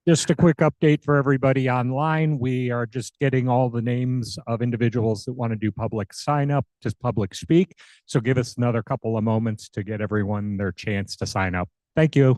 Just a quick update for everybody online. We are just getting all the names of individuals that want to do public sign up, just public speak. So give us another couple of moments to get everyone their chance to sign up. Thank you.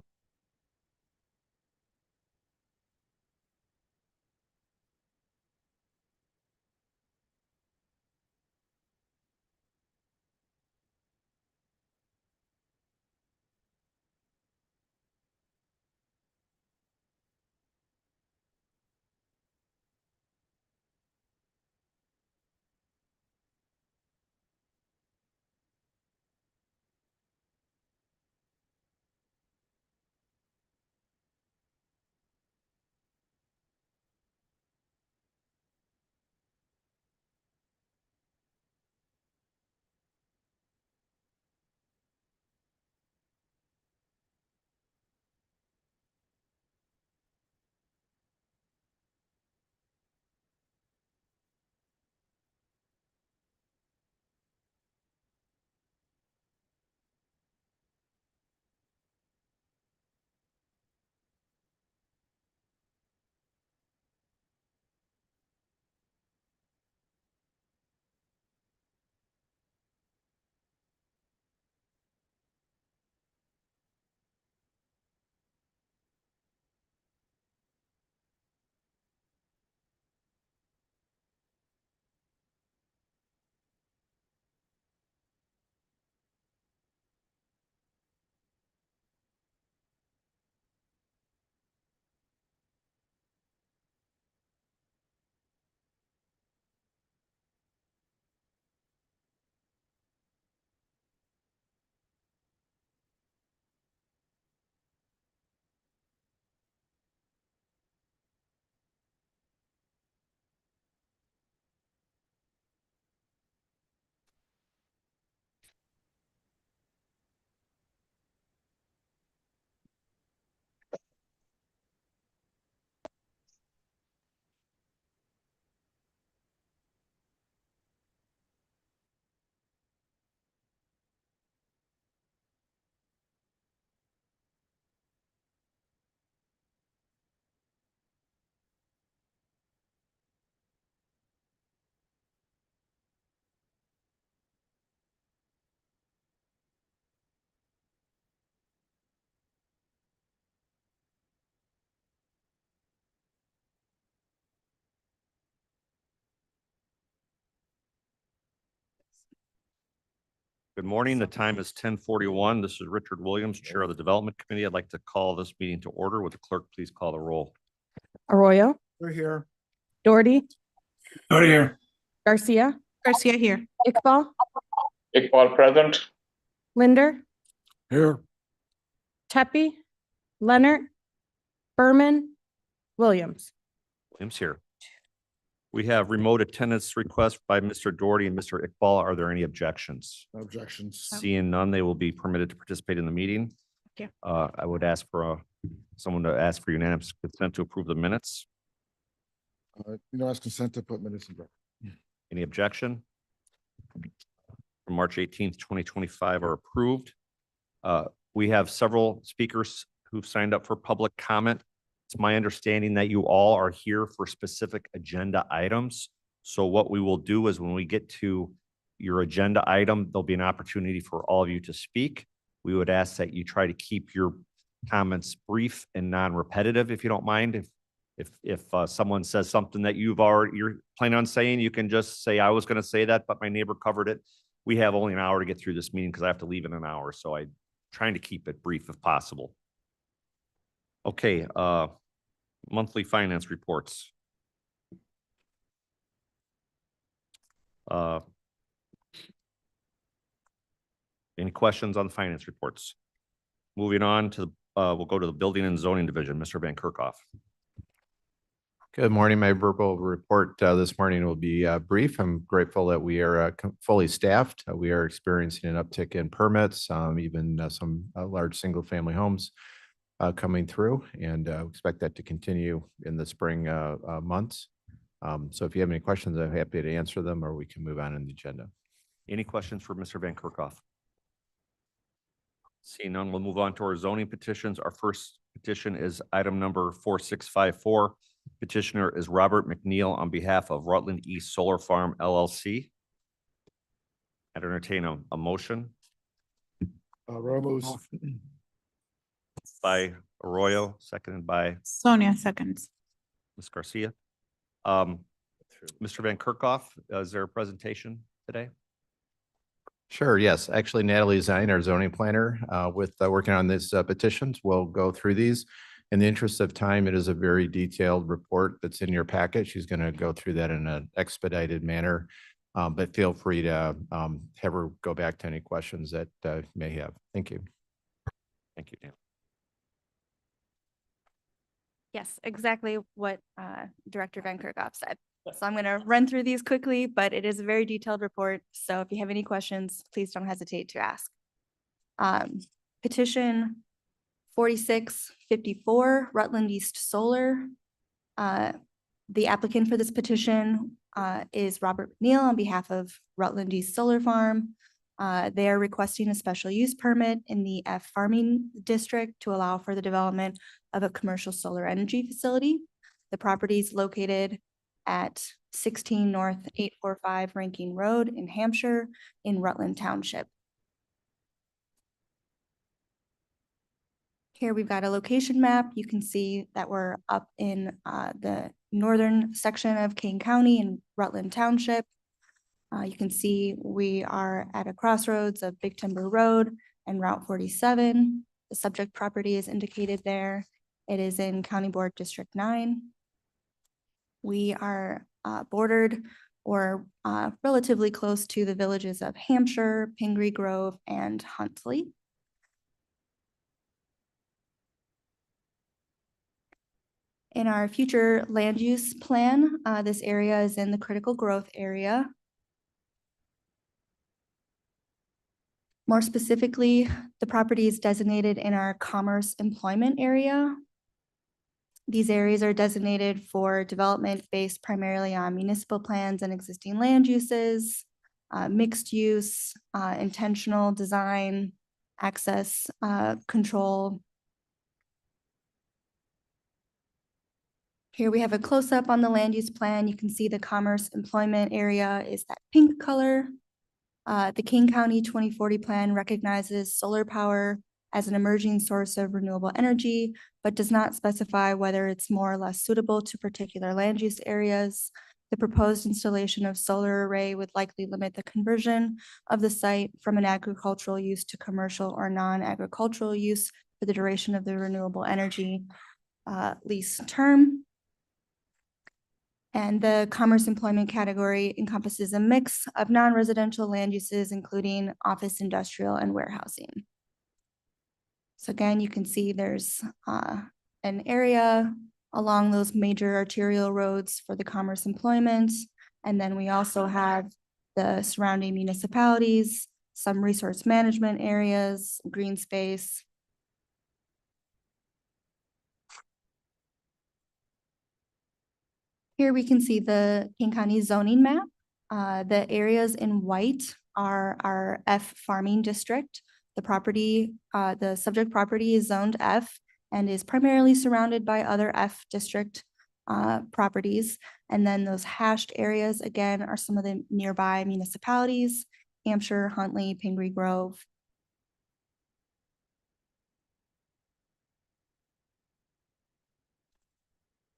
Good morning. The time is 10:41. This is Richard Williams, Chair of the Development Committee. I'd like to call this meeting to order. Would the clerk please call the roll? Arroyo, We're here. Doherty, Over here. Garcia, Garcia here. Iqbal, Iqbal present. Linder, Here. Tepe, Leonard, Berman, Williams. Williams here. We have remote attendance requests by Mr. Doherty and Mr. Iqbal. Are there any objections? No objections. Seeing none, they will be permitted to participate in the meeting. Thank I would ask for someone to ask for unanimous consent to approve the minutes. As consent to put minutes in. Any objection? From March 18th, 2025 are approved. We have several speakers who've signed up for public comment. It's my understanding that you all are here for specific agenda items. So what we will do is when we get to your agenda item, there'll be an opportunity for all of you to speak. We would ask that you try to keep your comments brief and non-repetitive, if you don't mind. If someone says something that you're planning on saying, you can just say, I was going to say that, but my neighbor covered it. We have only an hour to get through this meeting because I have to leave in an hour. So I'm trying to keep it brief if possible. Okay, monthly finance reports. Any questions on the finance reports? Moving on to, we'll go to the Building and Zoning Division, Mr. Van Kerkhoff. Good morning. My verbal report this morning will be brief. I'm grateful that we are fully staffed. We are experiencing an uptick in permits, even some large single-family homes coming through, and expect that to continue in the spring months. So if you have any questions, I'm happy to answer them, or we can move on in the agenda. Any questions for Mr. Van Kerkhoff? Seeing none, we'll move on to our zoning petitions. Our first petition is item number 4654. Petitioner is Robert McNeil on behalf of Rutland East Solar Farm LLC. I'd entertain a motion Roy moves. by Arroyo, seconded by Sonia seconds. Ms. Garcia. Mr. Van Kirkhoff, is there a presentation today? Sure, yes. Actually, Natalie Zine, our zoning planner, with working on these petitions, we'll go through these. In the interest of time, it is a very detailed report that's in your packet. She's going to go through that in an expedited manner. But feel free to have her go back to any questions that you may have. Thank you. Thank you, Dan. Yes, exactly what Director Van Kirkhoff said. So I'm going to run through these quickly, but it is a very detailed report. So if you have any questions, please don't hesitate to ask. Petition 4654, Rutland East Solar. The applicant for this petition is Robert McNeil on behalf of Rutland East Solar Farm. They are requesting a special use permit in the F farming district to allow for the development of a commercial solar energy facility. The property is located at 16 North 845 Ranking Road in Hampshire in Rutland Township. Here we've got a location map. You can see that we're up in the northern section of Kane County in Rutland Township. You can see we are at a crossroads of Big Timber Road and Route 47. The subject property is indicated there. It is in County Board District 9. We are bordered or relatively close to the villages of Hampshire, Pingree Grove, and Huntley. In our future land use plan, this area is in the critical growth area. More specifically, the property is designated in our commerce employment area. These areas are designated for development based primarily on municipal plans and existing land uses, mixed use, intentional design, access control. Here we have a close-up on the land use plan. You can see the commerce employment area is that pink color. The King County 2040 plan recognizes solar power as an emerging source of renewable energy, but does not specify whether it's more or less suitable to particular land use areas. The proposed installation of solar array would likely limit the conversion of the site from an agricultural use to commercial or non-agricultural use for the duration of the renewable energy lease term. And the commerce employment category encompasses a mix of non-residential land uses, including office, industrial, and warehousing. So again, you can see there's an area along those major arterial roads for the commerce employment. And then we also have the surrounding municipalities, some resource management areas, green space. Here we can see the King County zoning map. The areas in white are our F farming district. The property, the subject property is zoned F and is primarily surrounded by other F district properties. And then those hashed areas, again, are some of the nearby municipalities, Hampshire, Huntley, Pingree Grove.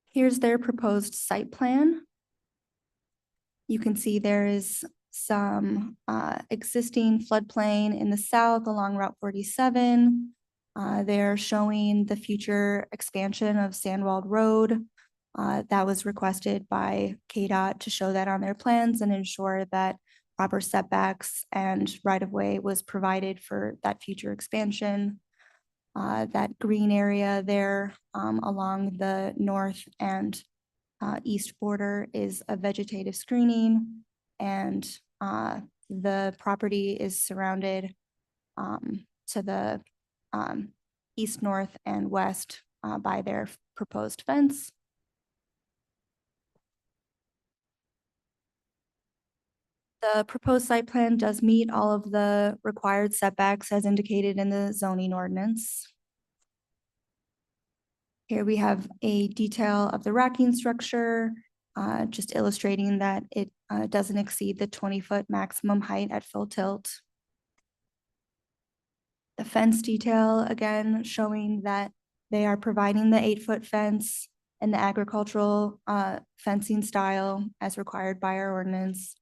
Here's their proposed site plan. You can see there is some existing floodplain in the south along Route 47. They're showing the future expansion of Sandwald Road. That was requested by KDOT to show that on their plans and ensure that proper setbacks and right-of-way was provided for that future expansion. That green area there along the north and east border is a vegetative screening, and the property is surrounded to the east, north, and west by their proposed fence. The proposed site plan does meet all of the required setbacks as indicated in the zoning ordinance. Here we have a detail of the racking structure, just illustrating that it doesn't exceed the 20-foot maximum height at full tilt. The fence detail, again, showing that they are providing the 8-foot fence and the agricultural fencing style as required by our ordinance.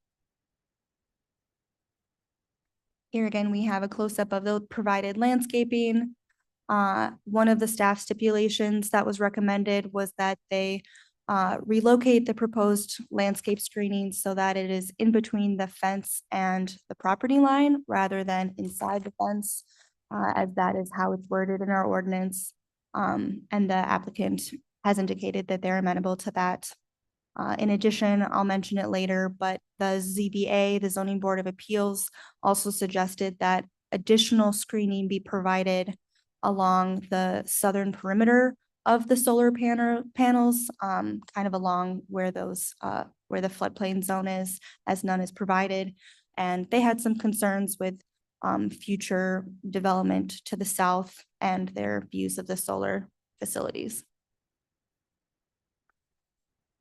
Here again, we have a close-up of the provided landscaping. One of the staff stipulations that was recommended was that they relocate the proposed landscape screening so that it is in between the fence and the property line rather than inside the fence, as that is how it's worded in our ordinance. And the applicant has indicated that they're amenable to that. In addition, I'll mention it later, but the ZBA, the Zoning Board of Appeals, also suggested that additional screening be provided along the southern perimeter of the solar panels, kind of along where those, where the floodplain zone is, as none is provided. And they had some concerns with future development to the south and their views of the solar facilities.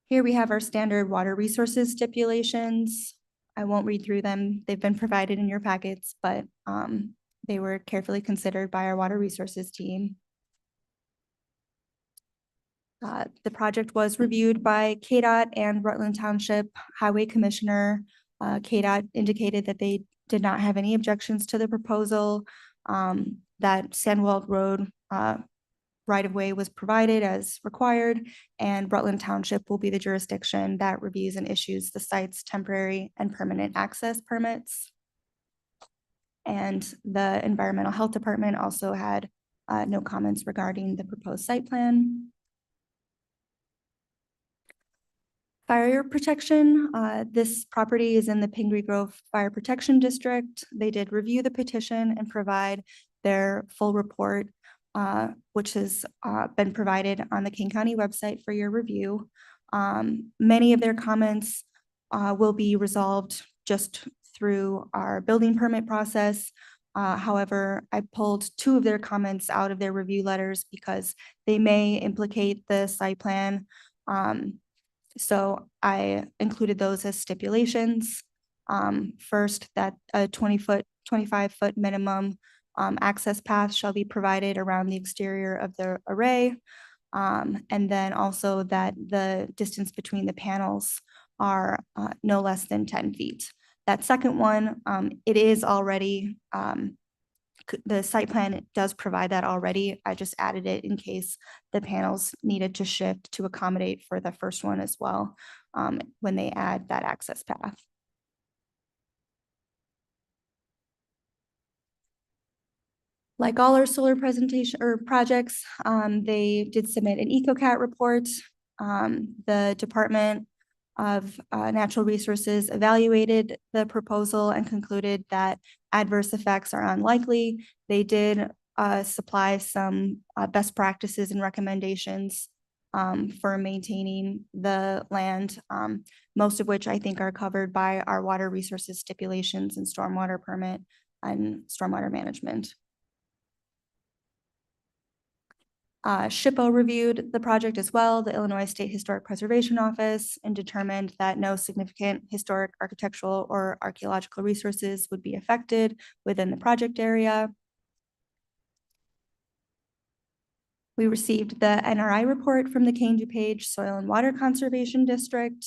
Here we have our standard water resources stipulations. I won't read through them. They've been provided in your packets, but they were carefully considered by our water resources team. The project was reviewed by KDOT and Rutland Township Highway Commissioner. KDOT indicated that they did not have any objections to the proposal, that Sandwell Road right-of-way was provided as required, and Rutland Township will be the jurisdiction that reviews and issues the site's temporary and permanent access permits. And the Environmental Health Department also had no comments regarding the proposed site plan. Fire protection, this property is in the Pingree Grove Fire Protection District. They did review the petition and provide their full report, which has been provided on the King County website for your review. Many of their comments will be resolved just through our building permit process. However, I pulled 2 of their comments out of their review letters because they may implicate the site plan. So I included those as stipulations. First, that a 25-foot minimum access path shall be provided around the exterior of the array. And then also that the distance between the panels are no less than 10 feet. That second one, it is already, the site plan does provide that already. I just added it in case the panels needed to shift to accommodate for the first one as well, when they add that access path. Like all our solar presentation or projects, they did submit an EcoCat report. The Department of Natural Resources evaluated the proposal and concluded that adverse effects are unlikely. They did supply some best practices and recommendations for maintaining the land, most of which I think are covered by our water resources stipulations and stormwater permit and stormwater management. SHPO reviewed the project as well, the Illinois State Historic Preservation Office, and determined that no significant historic, architectural, or archaeological resources would be affected within the project area. We received the NRI report from the Cane du Page Soil and Water Conservation District.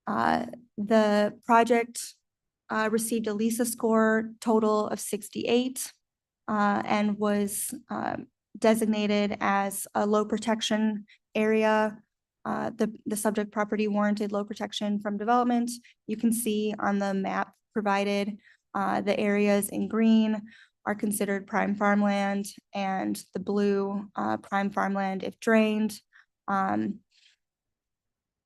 The project received a LISA score total of 68 and was designated as a low protection area. The subject property warranted low protection from development. You can see on the map provided, the areas in green are considered prime farmland, and the blue prime farmland if drained.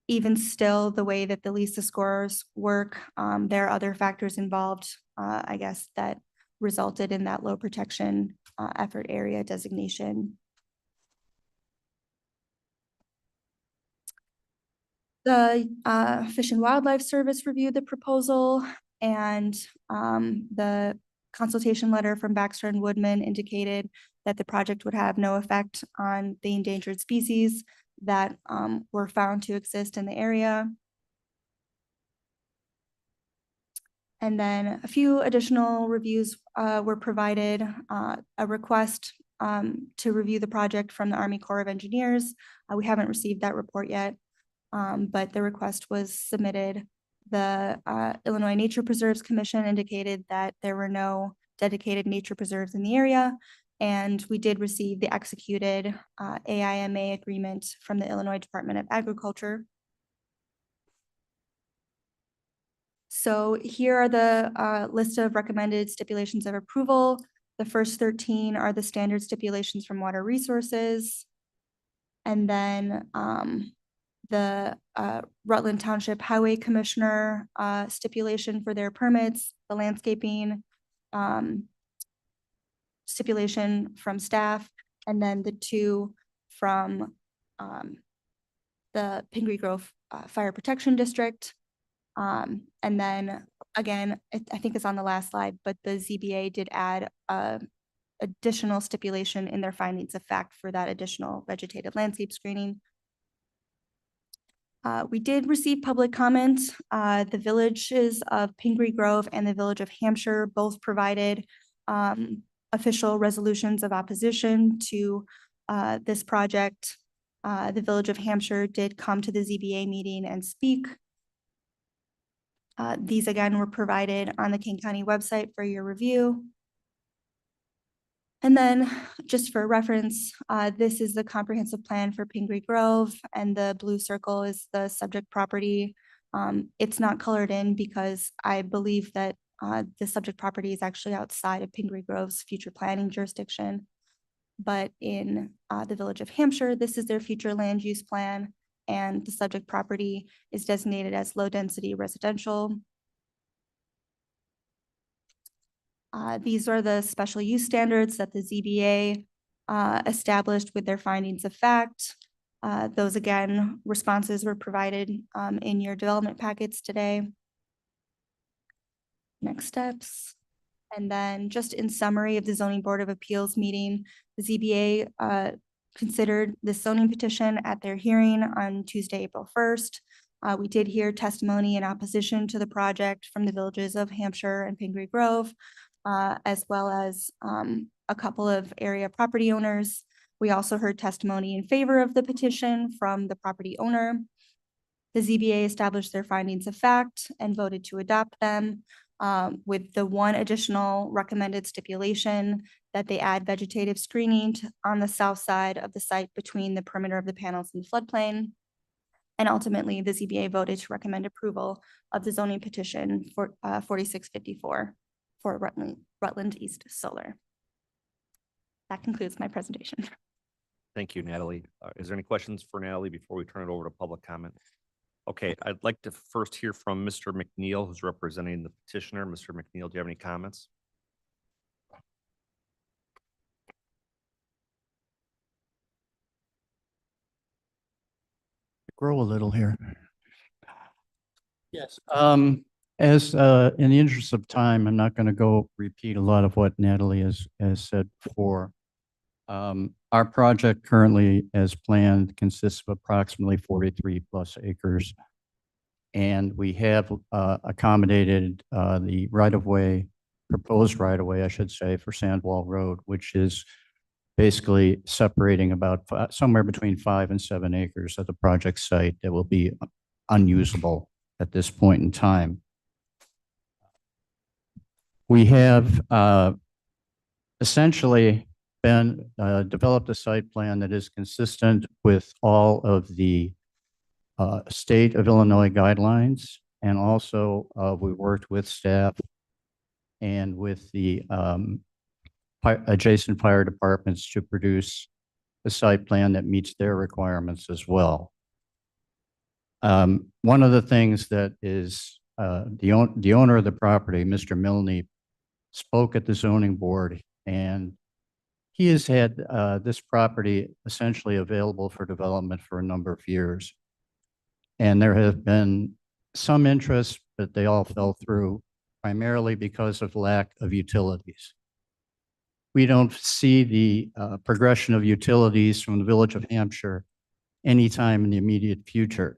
Even still, the way that the LISA scores work, there are other factors involved, I guess, that resulted in that low protection effort area designation. The Fish and Wildlife Service reviewed the proposal, and the consultation letter from Baxter and Woodman indicated that the project would have no effect on the endangered species that were found to exist in the area. And then a few additional reviews were provided, a request to review the project from the Army Corps of Engineers. We haven't received that report yet, but the request was submitted. The Illinois Nature Preserves Commission indicated that there were no dedicated nature preserves in the area, and we did receive the executed AIMA agreement from the Illinois Department of Agriculture. So here are the list of recommended stipulations of approval. The first 13 are the standard stipulations from Water Resources. And then the Rutland Township Highway Commissioner stipulation for their permits, the landscaping stipulation from staff, and then the two from the Pingree Grove Fire Protection District. And then again, I think it's on the last slide, but the ZBA did add additional stipulation in their findings of fact for that additional vegetative landscape screening. We did receive public comment. The villages of Pingree Grove and the village of Hampshire both provided official resolutions of opposition to this project. The village of Hampshire did come to the ZBA meeting and speak. These again were provided on the King County website for your review. And then just for reference, this is the comprehensive plan for Pingree Grove, and the blue circle is the subject property. It's not colored in because I believe that the subject property is actually outside of Pingree Grove's future planning jurisdiction. But in the village of Hampshire, this is their future land use plan, and the subject property is designated as low density residential. These are the special use standards that the ZBA established with their findings of fact. Those again, responses were provided in your development packets today. Next steps. And then just in summary of the Zoning Board of Appeals meeting, the ZBA considered the zoning petition at their hearing on Tuesday, April 1st. We did hear testimony in opposition to the project from the villages of Hampshire and Pingree Grove, as well as a couple of area property owners. We also heard testimony in favor of the petition from the property owner. The ZBA established their findings of fact and voted to adopt them, with the one additional recommended stipulation that they add vegetative screening on the south side of the site between the perimeter of the panels and the floodplain. And ultimately, the ZBA voted to recommend approval of the zoning petition for 4654 for Rutland East Solar. That concludes my presentation. Thank you, Natalie. Is there any questions for Natalie before we turn it over to public comment? Okay, I'd like to first hear from Mr. McNeil, who's representing the petitioner. Mr. McNeil, do you have any comments? Grow a little here. Yes. As in the interest of time, I'm not going to go repeat a lot of what Natalie has said before. Our project currently, as planned, consists of approximately 43 plus acres. And we have accommodated the right-of-way, proposed right-of-way, I should say, for Sandwall Road, which is basically separating about somewhere between 5 and 7 acres of the project site that will be unusable at this point in time. We have essentially developed a site plan that is consistent with all of the state of Illinois guidelines, and also we worked with staff and with the adjacent fire departments to produce a site plan that meets their requirements as well. One of the things that is the owner of the property, Mr. Milne, spoke at the zoning board, and he has had this property essentially available for development for a number of years. And there have been some interest, but they all fell through primarily because of lack of utilities. we don't see the progression of utilities from the Village of Hampshire anytime in the immediate future.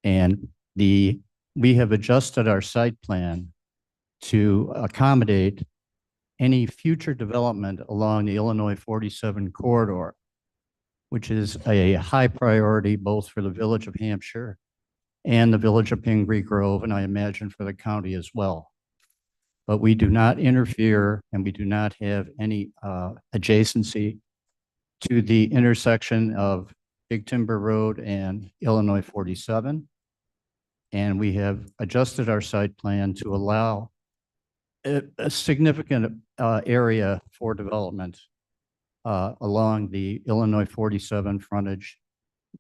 And we have adjusted our site plan to accommodate any future development along the Illinois 47 corridor, which is a high priority both for the Village of Hampshire and the Village of Pingree Grove, and I imagine for the county as well. But we do not interfere and we do not have any adjacency to the intersection of Big Timber Road and Illinois 47. And we have adjusted our site plan to allow a significant area for development along the Illinois 47 frontage,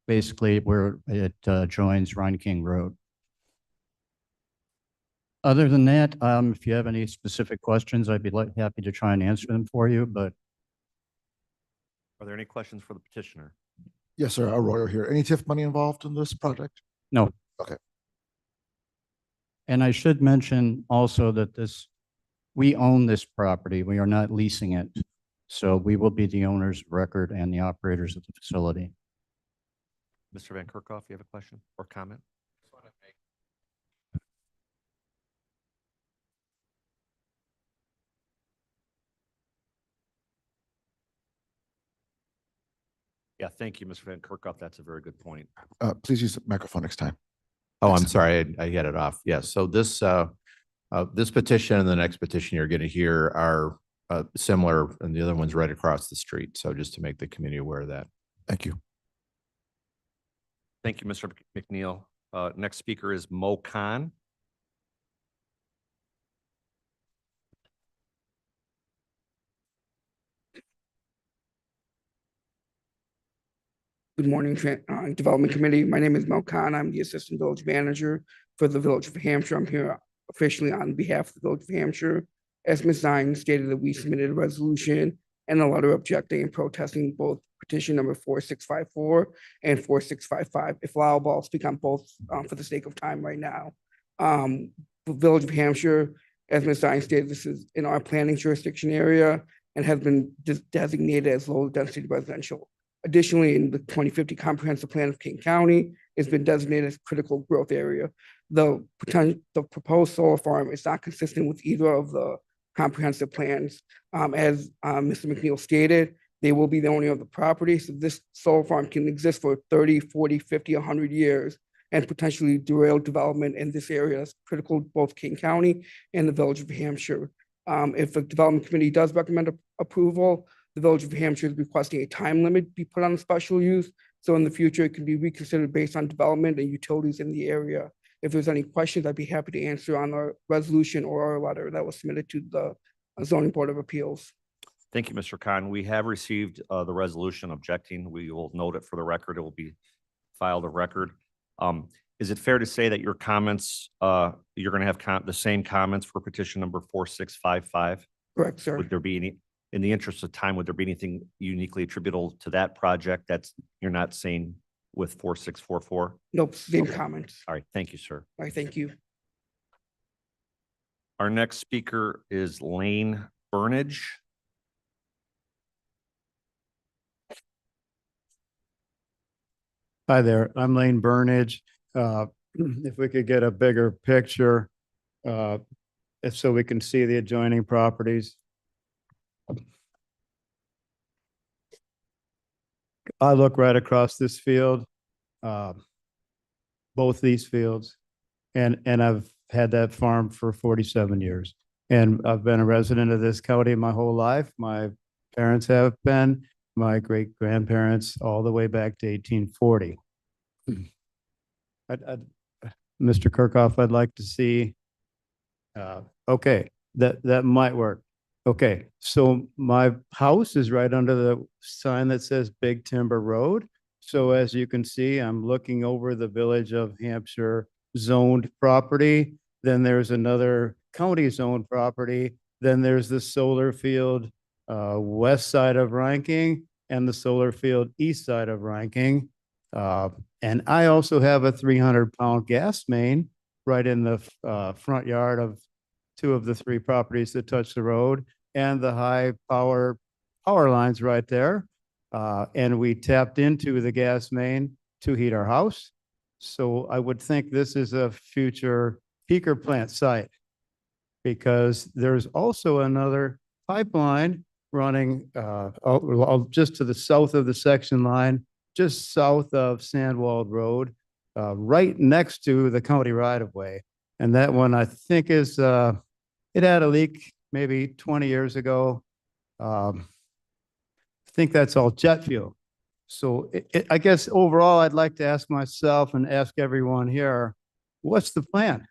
basically where it joins Rhine King Road. Other than that, if you have any specific questions, I'd be happy to try and answer them for you, but Are there any questions for the petitioner? Yes, sir. Arroyo here. Any TIF money involved in this project? no. Okay. And I should mention also that we own this property. We are not leasing it. So we will be the owners of record and the operators of the facility. Mr. Van Kerkhoff, you have a question or comment? Yeah, thank you, Mr. Van Kerkhoff. That's a very good point. Please use the microphone next time. Oh, I'm sorry, I had it off. Yes, so this petition and the next petition you're going to hear are similar, and the other one's right across the street. So just to make the community aware of that. Thank you. Thank you, Mr. McNeil. Next speaker is Mo Khan. Good morning, Development Committee. My name is Mel Khan. I'm the Assistant Village Manager for the Village of Hampshire. I'm here officially on behalf of the Village of Hampshire. As Ms. Zine stated, that we submitted a resolution and a letter objecting and protesting both petition number 4654 and 4655. If allowable, I'll speak on both for the sake of time right now. The Village of Hampshire, as Ms. Zine stated, this is in our planning jurisdiction area and has been designated as low density residential. Additionally, in the 2050 Comprehensive Plan of King County, it's been designated as critical growth area. The proposed solar farm is not consistent with either of the comprehensive plans. As Mr. McNeil stated, they will be the owner of the property. So this solar farm can exist for 30, 40, 50, 100 years and potentially derail development in this area that's critical to both King County and the Village of Hampshire. If the Development Committee does recommend approval, the Village of Hampshire is requesting a time limit be put on the special use. So in the future, it can be reconsidered based on development and utilities in the area. If there's any questions, I'd be happy to answer on our resolution or our letter that was submitted to the Zoning Board of Appeals. Thank you, Mr. Khan. We have received the resolution objecting. We will note it for the record. It will be filed of record. Is it fair to say that your comments, you're going to have the same comments for petition number 4655? Correct, sir. Would there be any, in the interest of time, would there be anything uniquely attributable to that project that's you're not saying with 4644? Nope, same Okay. comments. All right, thank you, sir. All right, thank you. Our next speaker is Lane Burnage. Hi there, I'm Lane Burnage. If we could get a bigger picture, so we can see the adjoining properties. I look right across this field, both these fields, and I've had that farm for 47 years. And I've been a resident of this county my whole life. My parents have been, my great grandparents, all the way back to 1840. Mr. Kerkhoff, I'd like to see, okay, that might work. Okay, so my house is right under the sign that says Big Timber Road. So as you can see, I'm looking over the Village of Hampshire zoned property. Then there's another county zoned property. Then there's the solar field west side of Ranking and the solar field east side of Ranking. And I also have a 300-pound gas main right in the front yard of two of the three properties that touch the road. and the high power lines right there. And we tapped into the gas main to heat our house. So I would think this is a future peaker plant site, because there's also another pipeline running just to the south of the section line, just south of Sandwald Road, right next to the county right of way. And that one, I think, is it had a leak maybe 20 years ago. I think that's all jet fuel. So I guess overall, I'd like to ask myself and ask everyone here, what's the plan?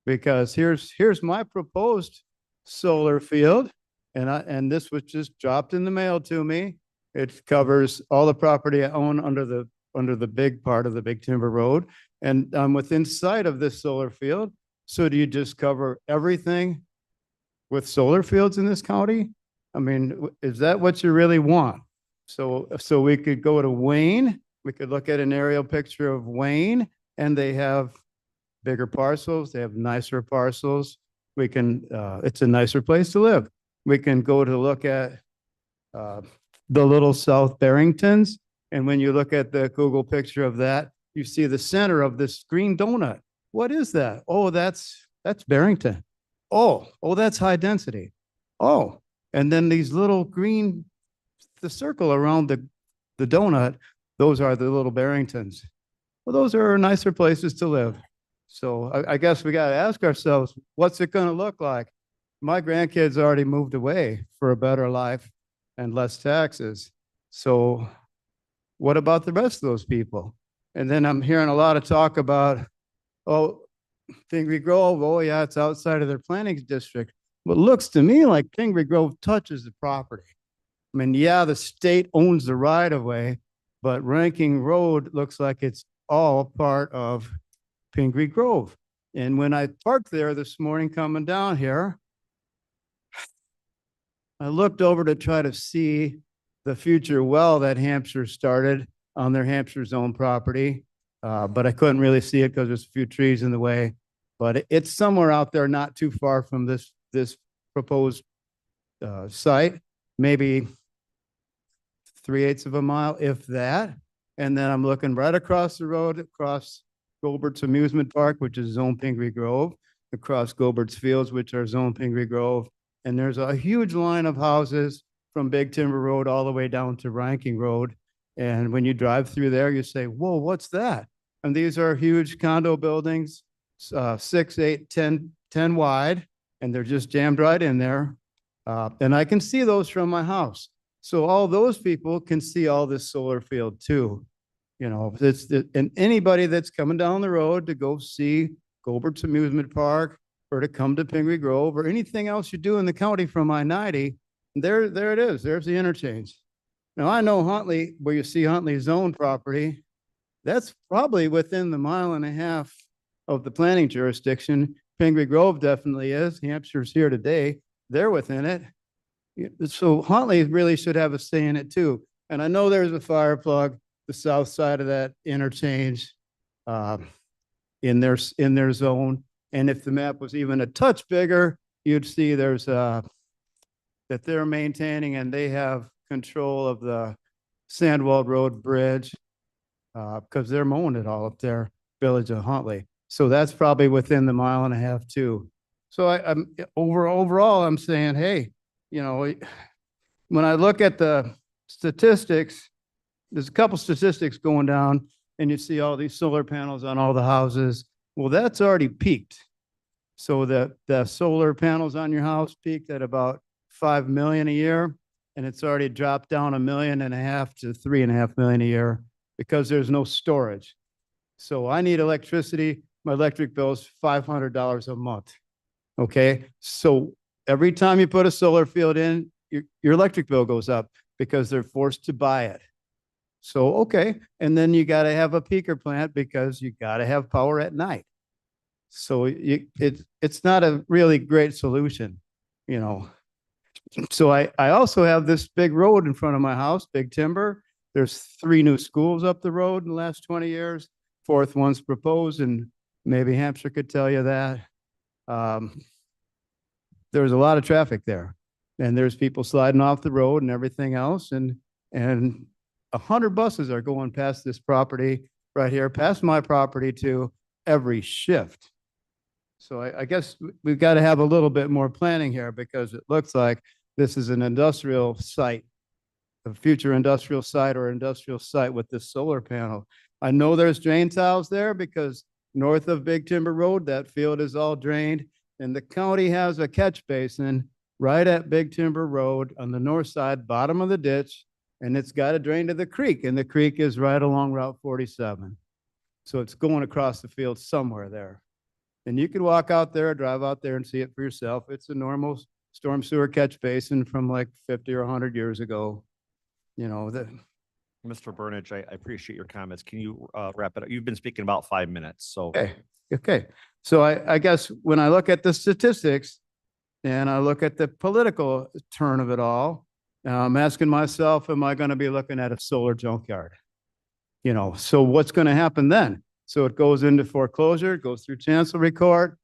Because here's my proposed solar field, and this was just dropped in the mail to me. It covers all the property I own under the big part of the Big Timber Road, and I'm within sight of this solar field. So do you just cover everything with solar fields in this county? I mean, is that what you really want? So we could go to Wayne, we could look at an aerial picture of Wayne, and they have bigger parcels, they have nicer parcels. We can, it's a nicer place to live. We can go to look at the little South Barringtons. And when you look at the Google picture of that, you see the center of this green donut. What is that? Oh, that's Barrington. Oh, that's high density. Oh, and then these little green, the circle around the donut, those are the little Barringtons. Well, those are nicer places to live. So I guess we got to ask ourselves, what's it going to look like? My grandkids already moved away for a better life and less taxes. So what about the rest of those people? And then I'm hearing a lot of talk about, oh, Pingree Grove, oh yeah, it's outside of their planning district. But it looks to me like Pingree Grove touches the property. I mean, yeah, the state owns the right of way, but Ranking Road looks like it's all part of Pingree Grove. And when I parked there this morning coming down here, I looked over to try to see the future well that Hampshire started on their Hampshire zone property. But I couldn't really see it because there's a few trees in the way. But it's somewhere out there not too far from this proposed site, maybe 3/8 of a mile, if that. And then I'm looking right across the road, across Gobert's Amusement Park, which is Zone Pingree Grove, across Gobert's Fields, which are Zone Pingree Grove. And there's a huge line of houses from Big Timber Road all the way down to Ranking Road. And when you drive through there, you say, whoa, what's that? And these are huge condo buildings, 6, 8, 10 wide, and they're just jammed right in there. And I can see those from my house. So all those people can see all this solar field too. You know, and anybody that's coming down the road to go see Gobert's Amusement Park or to come to Pingree Grove or anything else you do in the county from I-90, there it is. There's the interchange. Now I know Huntley, where you see Huntley zone property, that's probably within the 1.5 miles of the planning jurisdiction. Pingree Grove definitely is. Hampshire's here today. They're within it. So Huntley really should have a say in it too. And I know there's a fire plug, the south side of that interchange in their zone. And if the map was even a touch bigger, you'd see there's that they're maintaining and they have control of the Sandwald Road Bridge because they're mowing it all up there, Village of Huntley. So that's probably within the 1.5 miles too. So I'm overall, I'm saying, hey, you know, when I look at the statistics, there's a couple statistics going down and you see all these solar panels on all the houses. Well, that's already peaked. So the solar panels on your house peaked at about 5 million a year, and it's already dropped down 1.5 million to 3.5 million a year because there's no storage. So I need electricity. My electric bill is $500 a month. Okay, so every time you put a solar field in, your electric bill goes up because they're forced to buy it. So, okay. And then you got to have a peaker plant because you got to have power at night. So it's not a really great solution, you know. So I also have this big road in front of my house, Big Timber. There's 3 new schools up the road in the last 20 years. 4th one's proposed, and maybe Hampshire could tell you that. There's a lot of traffic there. and there's people sliding off the road and everything else, and 100 buses are going past this property right here, past my property too, every shift. So I guess we've got to have a little bit more planning here, because it looks like this is an industrial site, a future industrial site or industrial site with this solar panel. I know there's drain tiles there because north of Big Timber Road, that field is all drained, and the county has a catch basin right at Big Timber Road on the north side, bottom of the ditch, and it's got to drain to the creek, and the creek is right along Route 47. So it's going across the field somewhere there. And you can walk out there, drive out there and see it for yourself. It's a normal storm sewer catch basin from like 50 or 100 years ago. You know, Mr. Burnage, I appreciate your comments. Can you wrap it up? You've been speaking about 5 minutes, so. Okay. So I guess when I look at the statistics and I look at the political turn of it all, I'm asking myself, am I going to be looking at a solar junkyard? You know, so what's going to happen then? So it goes into foreclosure, it goes through chancellery court.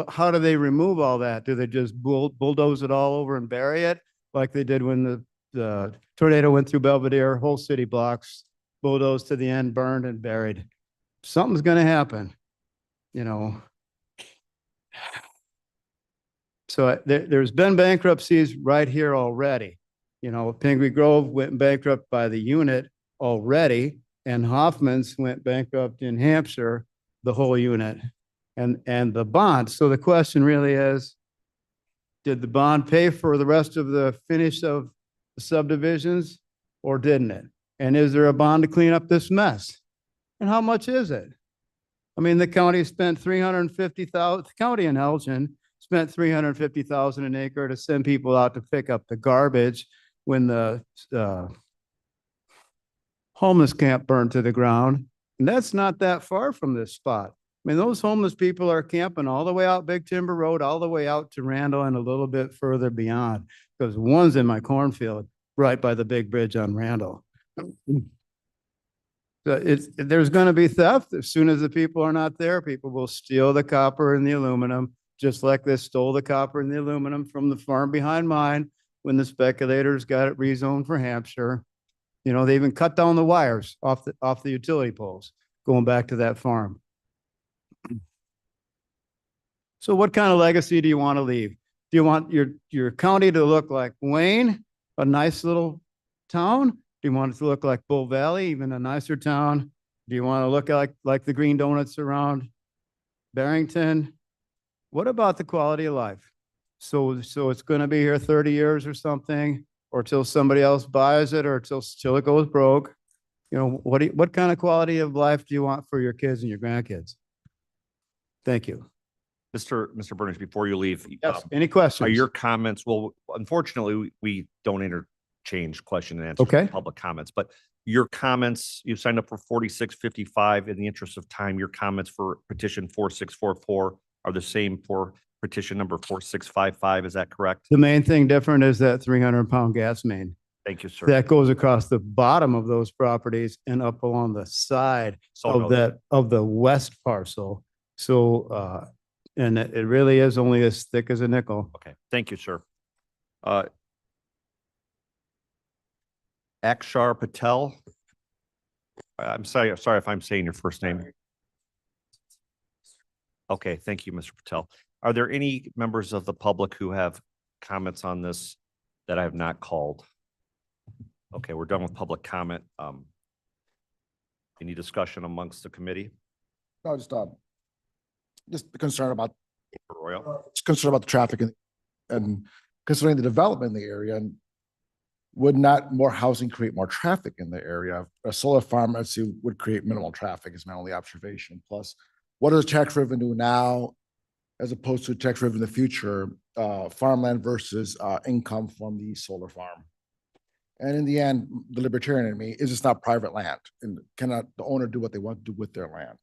How do they remove all that? Do they just bulldoze it all over and bury it like they did when the tornado went through Belvedere, whole city blocks, bulldozed to the end, burned and buried? Something's going to happen, you know. So there's been bankruptcies right here already. You know, Pingree Grove went bankrupt by the unit already, and Hoffman's went bankrupt in Hampshire, the whole unit, and the bond. So the question really is, did the bond pay for the rest of the finish of the subdivisions, or didn't it? And is there a bond to clean up this mess? And how much is it? I mean, the county spent $350,000, the county in Elgin spent $350,000 an acre to send people out to pick up the garbage when the homeless camp burned to the ground. And that's not that far from this spot. I mean, those homeless people are camping all the way out Big Timber Road, all the way out to Randall and a little bit further beyond, because one's in my cornfield right by the big bridge on Randall. So there's going to be theft. As soon as the people are not there, people will steal the copper and the aluminum, just like they stole the copper and the aluminum from the farm behind mine when the speculators got it rezoned for Hampshire. You know, they even cut down the wires off the utility poles going back to that farm. So what kind of legacy do you want to leave? Do you want your county to look like Wayne, a nice little town? Do you want it to look like Bull Valley, even a nicer town? Do you want to look like the Green Donuts around Barrington? What about the quality of life? So it's going to be here 30 years or something, or till somebody else buys it, or till it goes broke. You know, what kind of quality of life do you want for your kids and your grandkids? Thank you. Mr. Burnage, before you leave. Yes, any questions? Are your comments, well, unfortunately, we don't interchange question and answer. Okay. Public comments, but your comments, you signed up for 4655. In the interest of time, your comments for petition 4644 are the same for petition number 4655. Is that correct? The main thing different is that 300-pound gas main. Thank you, sir. That goes across the bottom of those properties and up along the side So of the west parcel. So, and it really is only as thick as a nickel. Okay, thank you, sir. Akshar Patel. I'm sorry if I'm saying your first name. Okay, thank you, Mr. Patel. Are there any members of the public who have comments on this that I have not called? Okay, we're done with public comment. Any discussion amongst the committee? No, just concerned about, Royal? just concerned about the traffic and considering the development in the area, and would not more housing create more traffic in the area? A solar farm, I'd say, would create minimal traffic is my only observation. Plus, what is tax revenue now as opposed to tax revenue in the future, farmland versus income from the solar farm? And in the end, the libertarian in me is it's not private land, and cannot the owner do what they want to do with their land?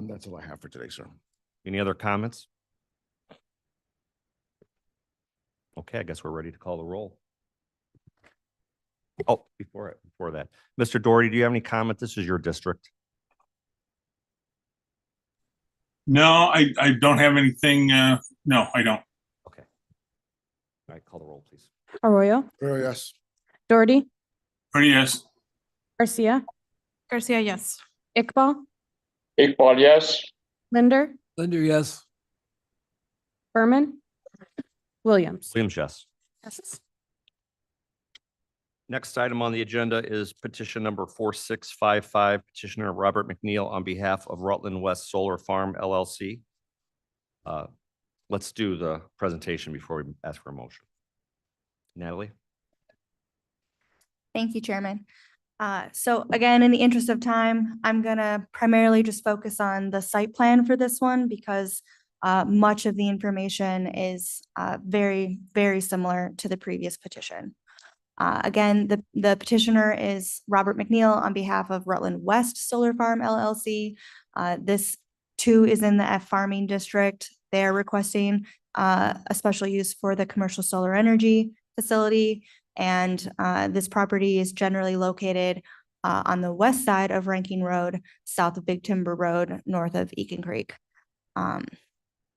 That's all I have for today, sir. Any other comments? Okay, I guess we're ready to call the roll. Oh, before that, Mr. Doherty, do you have any comment? This is your district. No, I don't have anything. No, I don't. Okay. All right, call the roll, please. Arroyo, Yes. Doherty, Doherty, yes. Garcia, Garcia, yes. Iqbal, Iqbal, yes. Linder, Linder, yes. Berman, Williams. Williams, yes. Passes. Next item on the agenda is petition number 4655, petitioner Robert McNeil on behalf of Rutland West Solar Farm LLC. Let's do the presentation before we ask for a motion. Natalie? Thank you, Chairman. So again, in the interest of time, I'm gonna primarily just focus on the site plan for this one because much of the information is very, very similar to the previous petition. Again, the petitioner is Robert McNeil on behalf of Rutland West Solar Farm LLC. This too is in the F Farming District. They're requesting a special use for the commercial solar energy facility. And this property is generally located on the west side of Ranking Road, south of Big Timber Road, north of Eakin Creek.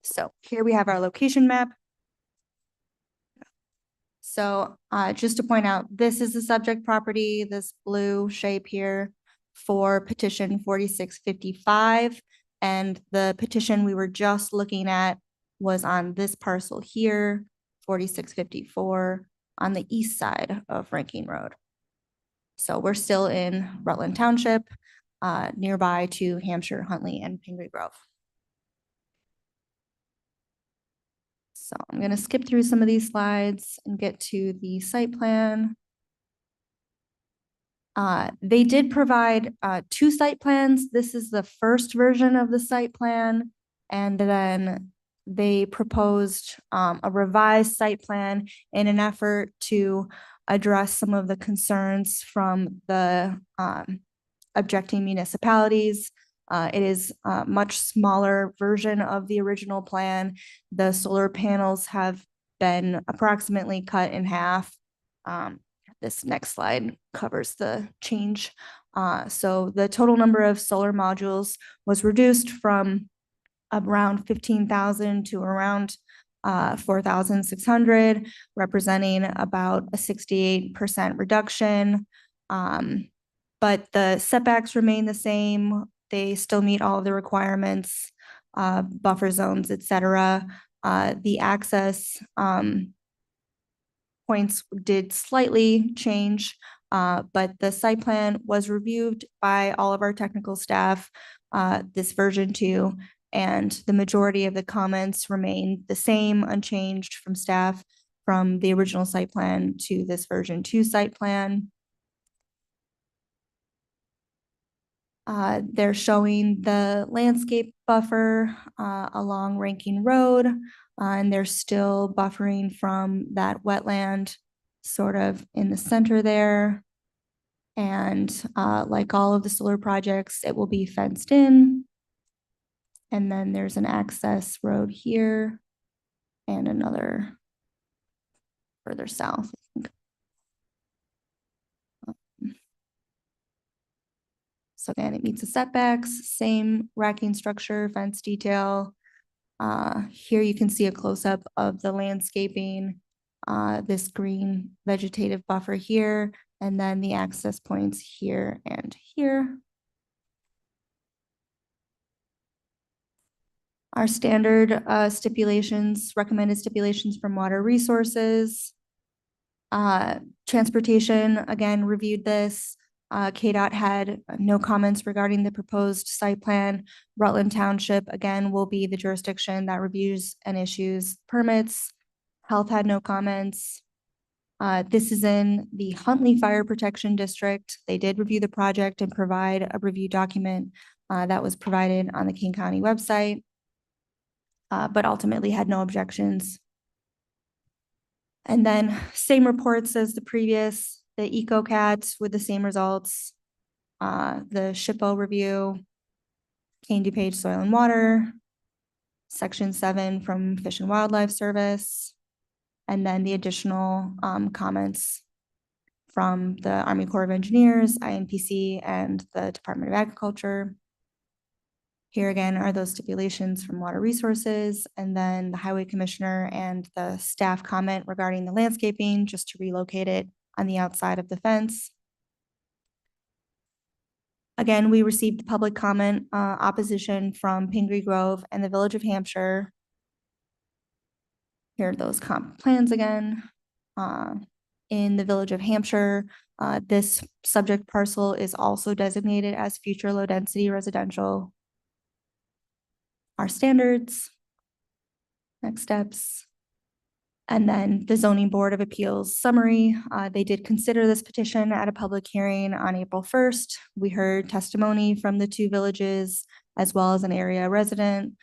So here we have our location map. So just to point out, this is the subject property, this blue shape here for petition 4655. And the petition we were just looking at was on this parcel here, 4654, on the east side of Ranking Road. So we're still in Rutland Township, nearby to Hampshire, Huntley, and Pingree Grove. So I'm going to skip through some of these slides and get to the site plan. They did provide 2 site plans. This is the first version of the site plan. And then they proposed a revised site plan in an effort to address some of the concerns from the objecting municipalities. It is a much smaller version of the original plan. The solar panels have been approximately cut in half. This next slide covers the change. So the total number of solar modules was reduced from around 15,000 to around 4,600, representing about a 68% reduction. But the setbacks remain the same. They still meet all of the requirements, buffer zones, et cetera. The access points did slightly change, but the site plan was reviewed by all of our technical staff, this version 2, and the majority of the comments remain the same, unchanged from staff from the original site plan to this version 2 site plan. They're showing the landscape buffer along Ranking Road, and they're still buffering from that wetland sort of in the center there. And like all of the solar projects, it will be fenced in. And then there's an access road here and another further south, I think. So again, it meets the setbacks, same racking structure, fence detail. Here you can see a close-up of the landscaping, this green vegetative buffer here, and then the access points here and here. Our standard stipulations, recommended stipulations from Water Resources. Transportation, again, reviewed this. KDOT had no comments regarding the proposed site plan. Rutland Township, again, will be the jurisdiction that reviews and issues permits. Health had no comments. This is in the Huntley Fire Protection District. They did review the project and provide a review document that was provided on the King County website, but ultimately had no objections. And then same reports as the previous, the EcoCat with the same results, the SHPO review, Kane DuPage Soil and Water, Section 7 from Fish and Wildlife Service, and then the additional comments from the Army Corps of Engineers, INPC, and the Department of Agriculture. Here again are those stipulations from Water Resources, and then the Highway Commissioner and the staff comment regarding the landscaping, just to relocate it on the outside of the fence. Again, we received public comment, opposition from Pingree Grove and the Village of Hampshire. Here are those comp plans again. In the Village of Hampshire, this subject parcel is also designated as future low density residential. Our standards, next steps. And then the Zoning Board of Appeals summary, they did consider this petition at a public hearing on April 1st. We heard testimony from the two villages as well as an area resident.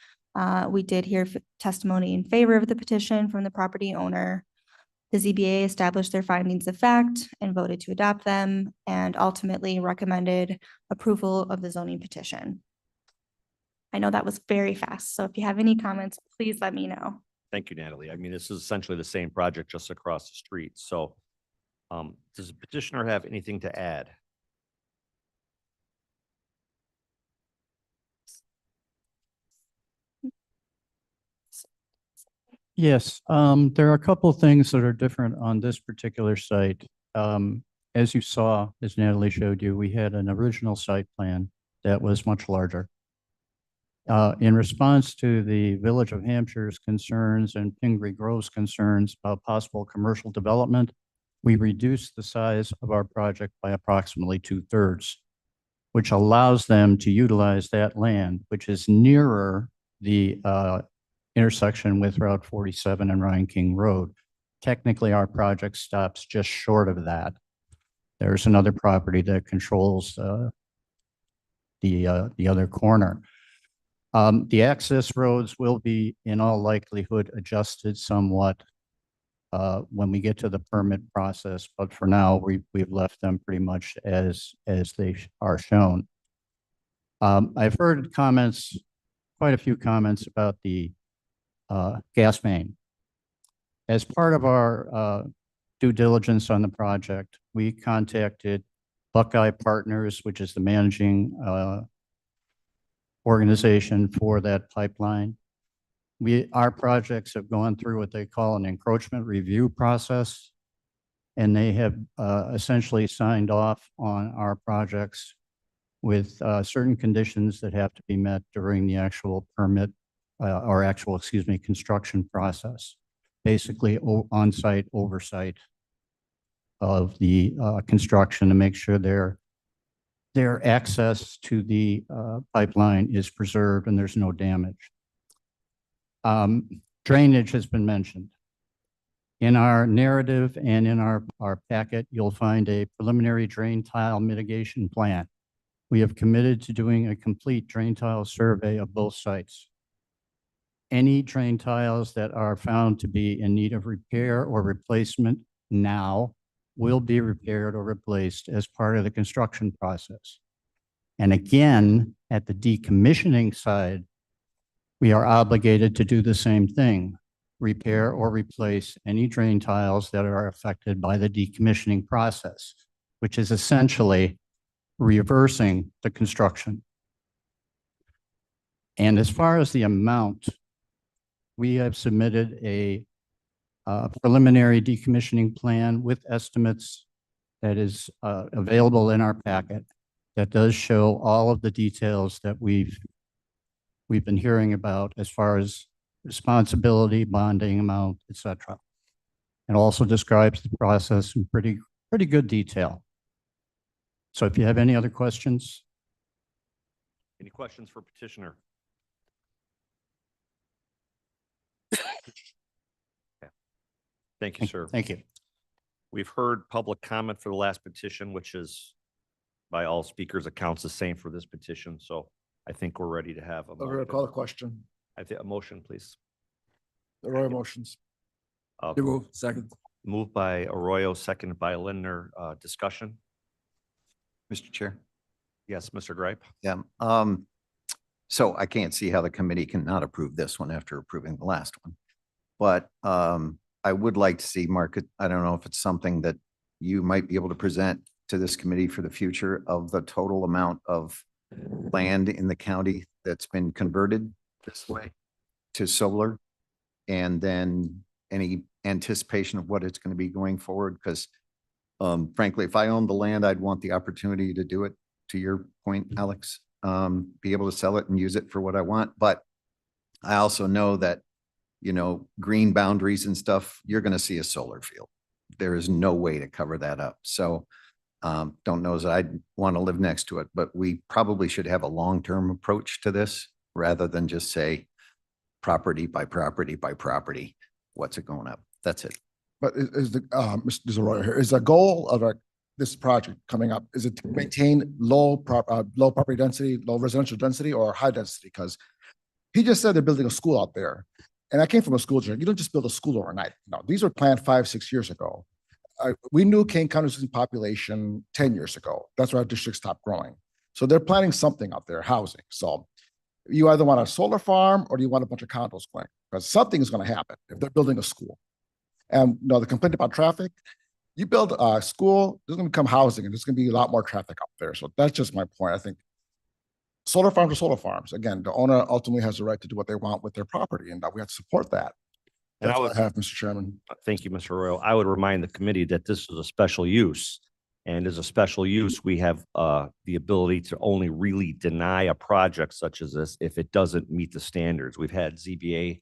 We did hear testimony in favor of the petition from the property owner. The ZBA established their findings of fact and voted to adopt them, and ultimately recommended approval of the zoning petition. I know that was very fast, so if you have any comments, please let me know. Thank you, Natalie. I mean, this is essentially the same project just across the street. So does the petitioner have anything to add? Yes, there are a couple of things that are different on this particular site. As you saw, as Natalie showed you, we had an original site plan that was much larger. In response to the Village of Hampshire's concerns and Pingree Grove's concerns about possible commercial development, we reduced the size of our project by approximately 2/3, which allows them to utilize that land, which is nearer the intersection with Route 47 and Ryan King Road. Technically, our project stops just short of that. There's another property that controls the other corner. The access roads will be in all likelihood adjusted somewhat when we get to the permit process, but for now, we've left them pretty much as they are shown. I've heard comments, quite a few comments about the gas main. As part of our due diligence on the project, we contacted Buckeye Partners, which is the managing organization for that pipeline. Our projects have gone through what they call an encroachment review process, and they have essentially signed off on our projects with certain conditions that have to be met during the actual permit construction process. Basically, on-site oversight of the construction to make sure their access to the pipeline is preserved and there's no damage. Drainage has been mentioned. In our narrative and in our packet, you'll find a preliminary drain tile mitigation plan. We have committed to doing a complete drain tile survey of both sites. Any drain tiles that are found to be in need of repair or replacement now will be repaired or replaced as part of the construction process. And again, at the decommissioning side, we are obligated to do the same thing, repair or replace any drain tiles that are affected by the decommissioning process, which is essentially reversing the construction. And as far as the amount, we have submitted a preliminary decommissioning plan with estimates that is available in our packet that does show all of the details that we've been hearing about as far as responsibility, bonding amount, et cetera. It also describes the process in pretty good detail. So if you have any other questions. Any questions for petitioner? Okay. Thank you, sir. Thank you. We've heard public comment for the last petition, which is by all speakers accounts the same for this petition. So I think we're ready to have a We're gonna call the question. I think a motion, please. Arroyo motions. Second. Moved by Arroyo, seconded by Lindner. Discussion? Mr. Chair. Yes, Mr. Gripe. Yeah. So I can't see how the committee can not approve this one after approving the last one. But I would like to see, Mark, I don't know if it's something that you might be able to present to this committee for the future of the total amount of land in the county that's been converted this way to solar? And then any anticipation of what it's going to be going forward? Because frankly, if I owned the land, I'd want the opportunity to do it, to your point, Alex. Be able to sell it and use it for what I want. But I also know that, you know, green boundaries and stuff, you're going to see a solar field. There is no way to cover that up. So don't know as I'd want to live next to it, but we probably should have a long-term approach to this rather than just say property by property by property. What's it going up? That's it. But is the, Mr. Zarroya here, is the goal of this project coming up, is it to maintain low property density, low residential density, or high density? Because he just said they're building a school out there. And I came from a school district. You don't just build a school overnight. No, these were planned 5-6 years ago. We knew Kane County's population 10 years ago. That's why our district stopped growing. So they're planning something out there, housing. So you either want a solar farm or do you want a bunch of condos going? Because something is going to happen if they're building a school. And you know, the complaint about traffic, you build a school, there's going to become housing and there's going to be a lot more traffic up there. So that's just my point. I think solar farms are solar farms. Again, the owner ultimately has the right to do what they want with their property, and we have to support that. And That's I what would- I have, Mr. Chairman. Thank you, Mr. Royal. I would remind the committee that this is a special use. And as a special use, we have the ability to only really deny a project such as this if it doesn't meet the standards. We've had ZBA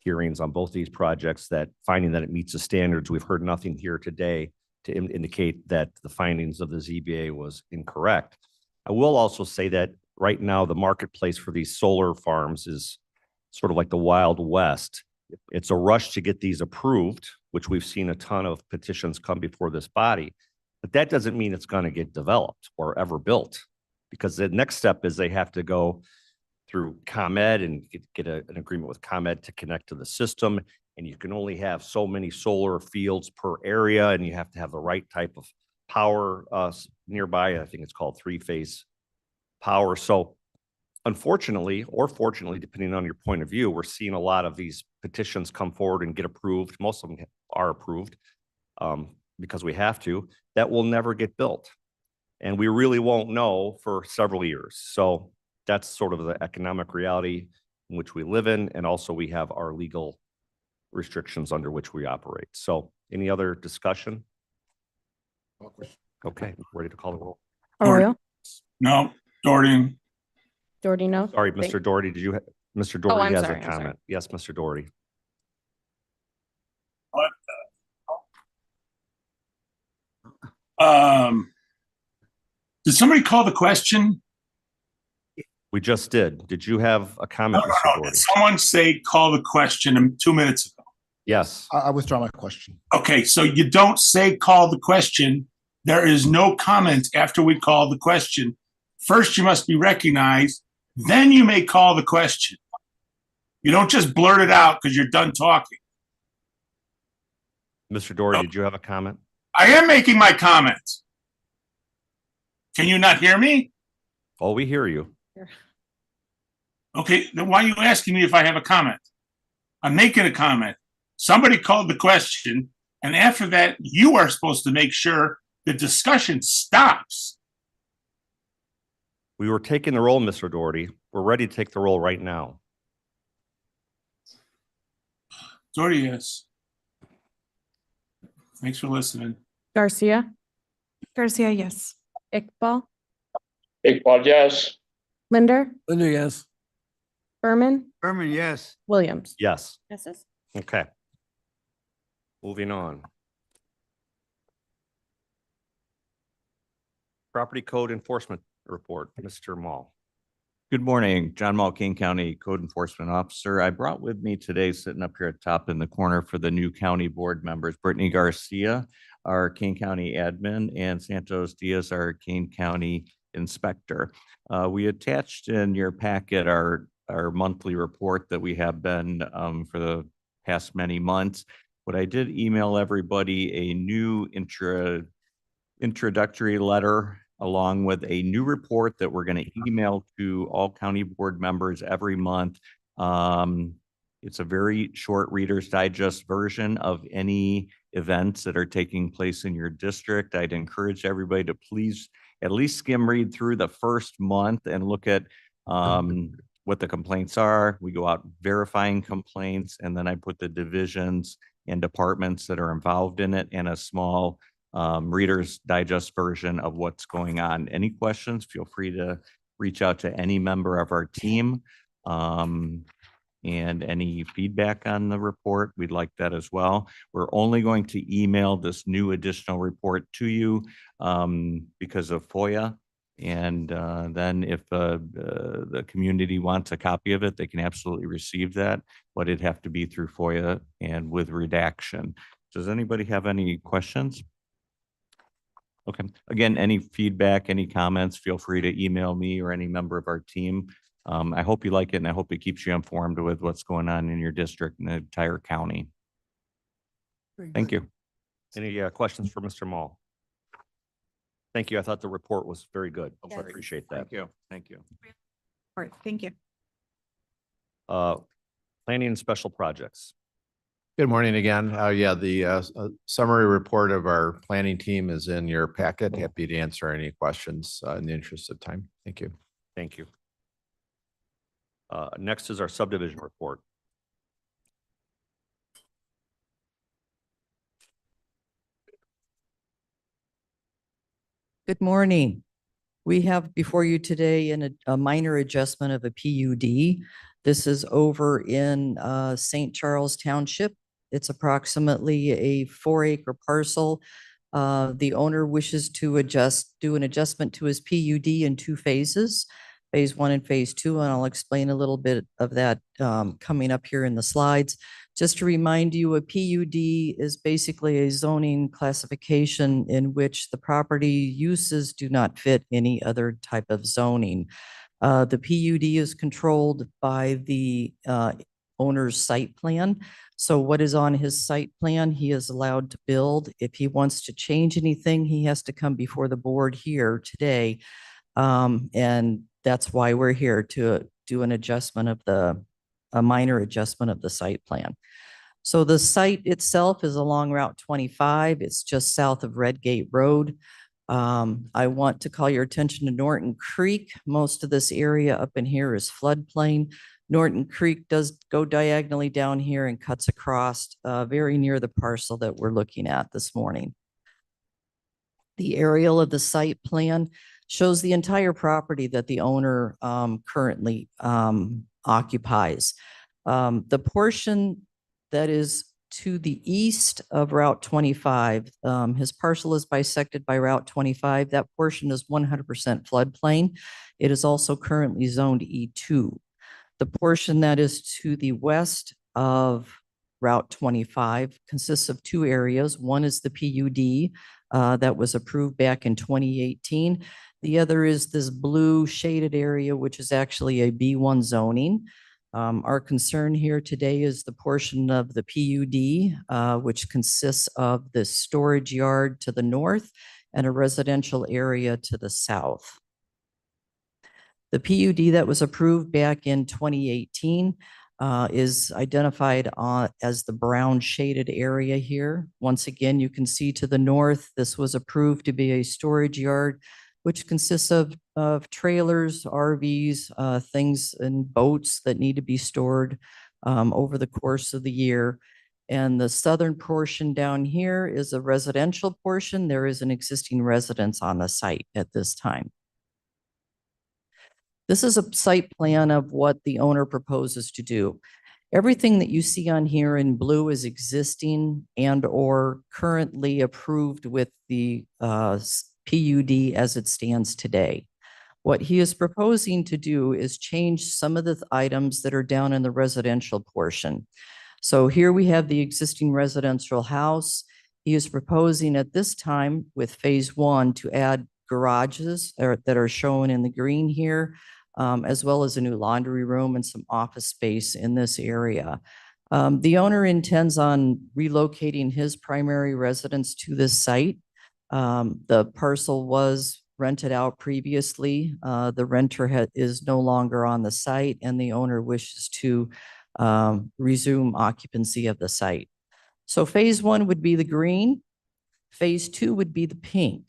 hearings on both these projects that finding that it meets the standards. We've heard nothing here today to indicate that the findings of the ZBA was incorrect. I will also say that right now, the marketplace for these solar farms is sort of like the Wild West. It's a rush to get these approved, which we've seen a ton of petitions come before this body. But that doesn't mean it's going to get developed or ever built, because the next step is they have to go through ComEd and get an agreement with ComEd to connect to the system. And you can only have so many solar fields per area, and you have to have the right type of power nearby. I think it's called three-phase power. So unfortunately, or fortunately, depending on your point of view, we're seeing a lot of these petitions come forward and get approved. Most of them are approved because we have to. That will never get built. And we really won't know for several years. So that's sort of the economic reality in which we live in. And also we have our legal restrictions under which we operate. So any other discussion? Okay, ready to call the roll. Arroyo, No. Doherty. Doherty, no. Sorry, Thank- Mr. Doherty, did you, Mr. I'm Doherty has a sorry, I'm sorry. comment. Yes, Mr. Doherty. Did somebody call the question? We just did. Did you have a No, comment, no, Mr. no. Doherty? Did someone say call the question 2 minutes ago? Yes. I withdraw my question. Okay, so you don't say call the question. There is no comment after we call the question. First, you must be recognized, then you may call the question. You don't just blurt it out because you're done talking. Mr. Doherty, did you have a comment? I am making my comment. Can you not hear me? Oh, we hear you. Okay, then why are you asking me if I have a comment? I'm making a comment. Somebody called the question, and after that, you are supposed to make sure the discussion stops. We were taking the roll, Mr. Doherty. We're ready to take the roll right now. Doherty, yes. Thanks for listening. Garcia, Garcia, yes. Iqbal, Iqbal, yes. Linder, Linder, yes. Berman, Berman, yes. Williams. Yes. Yeses. Okay. Moving on. Property Code Enforcement Report, Mr. Mall. Good morning, John Mall, Kane County Code Enforcement Officer. I brought with me today, sitting up here at top in the corner for the new county board members, Brittany Garcia, our Kane County admin, and Santos Diaz, our Kane County inspector. We attached in your packet our monthly report that we have been for the past many months. But I did email everybody a new introductory letter along with a new report that we're going to email to all county board members every month. It's a very short Reader's Digest version of any events that are taking place in your district. I'd encourage everybody to please at least skim read through the first month and look at what the complaints are. We go out verifying complaints, and then I put the divisions and departments that are involved in it and a small Reader's Digest version of what's going on. Any questions, feel free to reach out to any member of our team. And any feedback on the report, we'd like that as well. We're only going to email this new additional report to you because of FOIA. And then if the community wants a copy of it, they can absolutely receive that, but it'd have to be through FOIA and with redaction. Does anybody have any questions? Okay, again, any feedback, any comments, feel free to email me or any member of our team. I hope you like it, and I hope it keeps you informed with what's going on in your district and the entire county. Thank you. Any questions for Mr. Mall? Thank you. I thought the report was very good. I Yes. appreciate that. Thank you. Thank you. All right, thank you. Planning and special projects. Good morning again. Yeah, the summary report of our planning team is in your packet. Happy to answer any questions in the interest of time. Thank you. Thank you. Next is our subdivision report. Good morning. We have before you today a minor adjustment of a PUD. This is over in St. Charles Township. It's approximately a 4-acre parcel. The owner wishes to do an adjustment to his PUD in 2 phases, phase 1 and phase 2, and I'll explain a little bit of that coming up here in the slides. Just to remind you, a PUD is basically a zoning classification in which the property uses do not fit any other type of zoning. The PUD is controlled by the owner's site plan. So what is on his site plan, he is allowed to build. If he wants to change anything, he has to come before the board here today. And that's why we're here, to do an adjustment of a minor adjustment of the site plan. So the site itself is along Route 25. It's just south of Redgate Road. I want to call your attention to Norton Creek. Most of this area up in here is floodplain. Norton Creek does go diagonally down here and cuts across very near the parcel that we're looking at this morning. The aerial of the site plan shows the entire property that the owner currently occupies. The portion that is to the east of Route 25, his parcel is bisected by Route 25. That portion is 100% floodplain. It is also currently zoned E2. The portion that is to the west of Route 25 consists of 2 areas. One is the PUD that was approved back in 2018. The other is this blue shaded area, which is actually a B1 zoning. Our concern here today is the portion of the PUD, which consists of the storage yard to the north and a residential area to the south. The PUD that was approved back in 2018 is identified as the brown shaded area here. Once again, you can see to the north, this was approved to be a storage yard, which consists of trailers, RVs, things and boats that need to be stored over the course of the year. And the southern portion down here is a residential portion. There is an existing residence on the site at this time. This is a site plan of what the owner proposes to do. Everything that you see on here in blue is existing and or currently approved with the PUD as it stands today. What he is proposing to do is change some of the items that are down in the residential portion. So here we have the existing residential house. He is proposing at this time with phase 1 to add garages that are shown in the green here, as well as a new laundry room and some office space in this area. The owner intends on relocating his primary residence to this site. The parcel was rented out previously. The renter is no longer on the site, and the owner wishes to resume occupancy of the site. So phase 1 would be the green. Phase 2 would be the pink.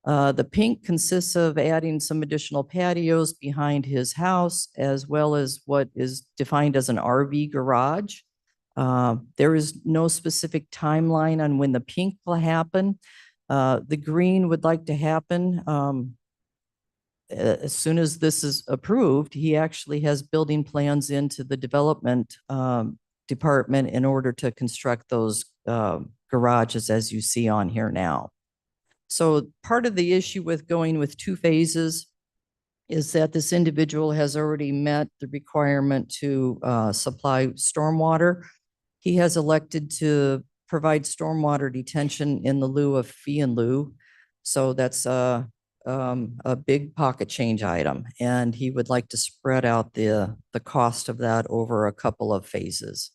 The pink consists of adding some additional patios behind his house, as well as what is defined as an RV garage. There is no specific timeline on when the pink will happen. The green would like to happen as soon as this is approved. He actually has building plans into the development department in order to construct those garages as you see on here now. So part of the issue with going with 2 phases is that this individual has already met the requirement to supply stormwater. He has elected to provide stormwater detention in the lieu of fee and lieu. So that's a big pocket change item, and he would like to spread out the cost of that over a couple of phases.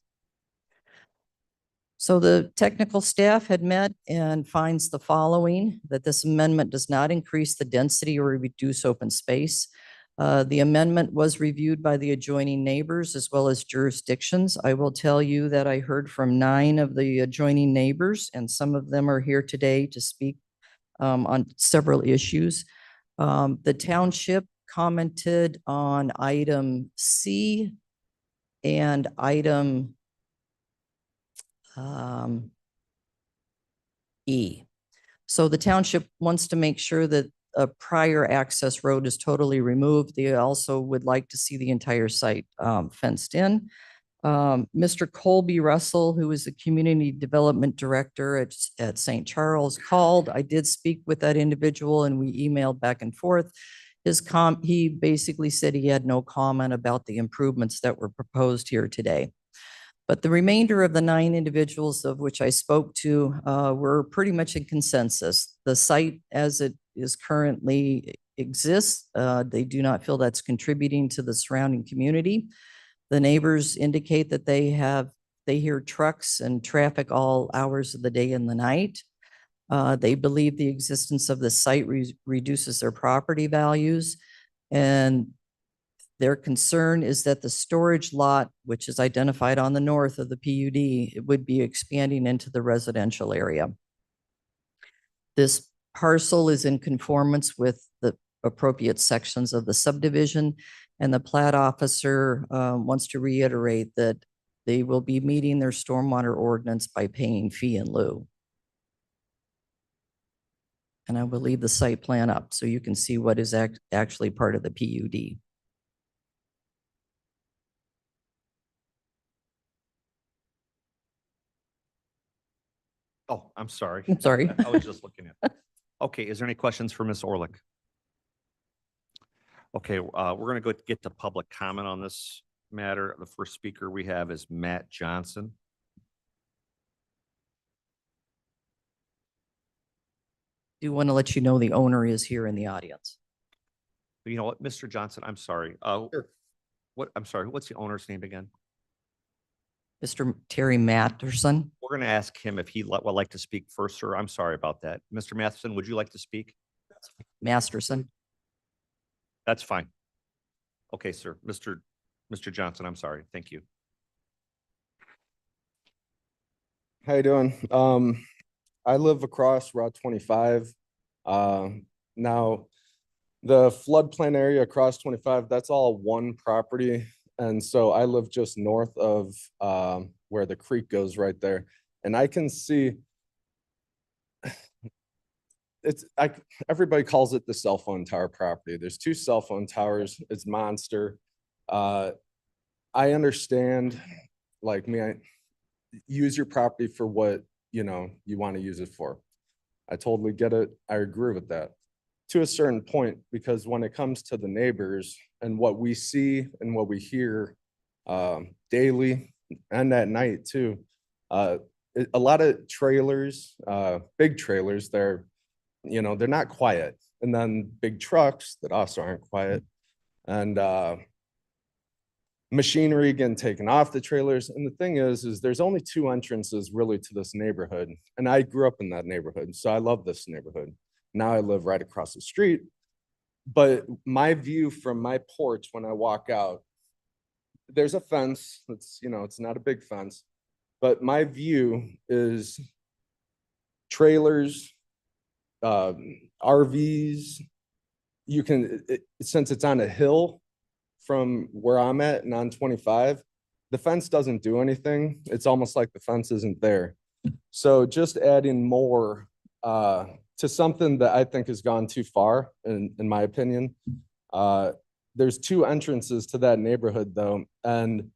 So the technical staff had met and finds the following: that this amendment does not increase the density or reduce open space. The amendment was reviewed by the adjoining neighbors as well as jurisdictions. I will tell you that I heard from 9 of the adjoining neighbors, and some of them are here today to speak on several issues. The township commented on item C and item E. So the township wants to make sure that a prior access road is totally removed. They also would like to see the entire site fenced in. Mr. Colby Russell, who is the Community Development Director at St. Charles, called. I did speak with that individual and we emailed back and forth. He basically said he had no comment about the improvements that were proposed here today. But the remainder of the 9 individuals of which I spoke to were pretty much in consensus. The site as it is currently exists, they do not feel that's contributing to the surrounding community. The neighbors indicate that they hear trucks and traffic all hours of the day and the night. They believe the existence of the site reduces their property values, and their concern is that the storage lot, which is identified on the north of the PUD, it would be expanding into the residential area. This parcel is in conformance with the appropriate sections of the subdivision, and the plat officer wants to reiterate that they will be meeting their stormwater ordinance by paying fee in lieu. And I will leave the site plan up so you can see what is actually part of the PUD. Oh, I'm sorry. I'm sorry. I was just looking at. Okay, is there any questions for Ms. Orlick? Okay, we're going to go get to public comment on this matter. The first speaker we have is Matt Johnson. Do want to let you know the owner is here in the audience. You know what, Mr. Johnson, I'm sorry. I'm sorry, what's the owner's name again? Mr. Terry Matterson. We're going to ask him if he would like to speak first, sir. I'm sorry about that. Mr. Matheson, would you like to speak? Masterson. That's fine. Okay, sir. Mr. Johnson, I'm sorry. Thank you. How you doing? I live across Route 25. Now, the floodplain area across 25, that's all one property. And so I live just north of where the creek goes right there. And I can see everybody calls it the cell phone tower property. There's 2 cell phone towers. It's monster. I understand, like me, I use your property for what you want to use it for. I totally get it. I agree with that to a certain point, because when it comes to the neighbors and what we see and what we hear daily and at night too, a lot of trailers, big trailers, they're not quiet. And then big trucks that also aren't quiet, and machinery getting taken off the trailers. And the thing is there's only 2 entrances really to this neighborhood. And I grew up in that neighborhood, so I love this neighborhood. Now I live right across the street. But my view from my porch when I walk out, there's a fence. It's not a big fence, but my view is trailers, RVs. You can, since it's on a hill from where I'm at and on 25, the fence doesn't do anything. It's almost like the fence isn't there. So just adding more to something that I think has gone too far, in my opinion. There's two entrances to that neighborhood though, and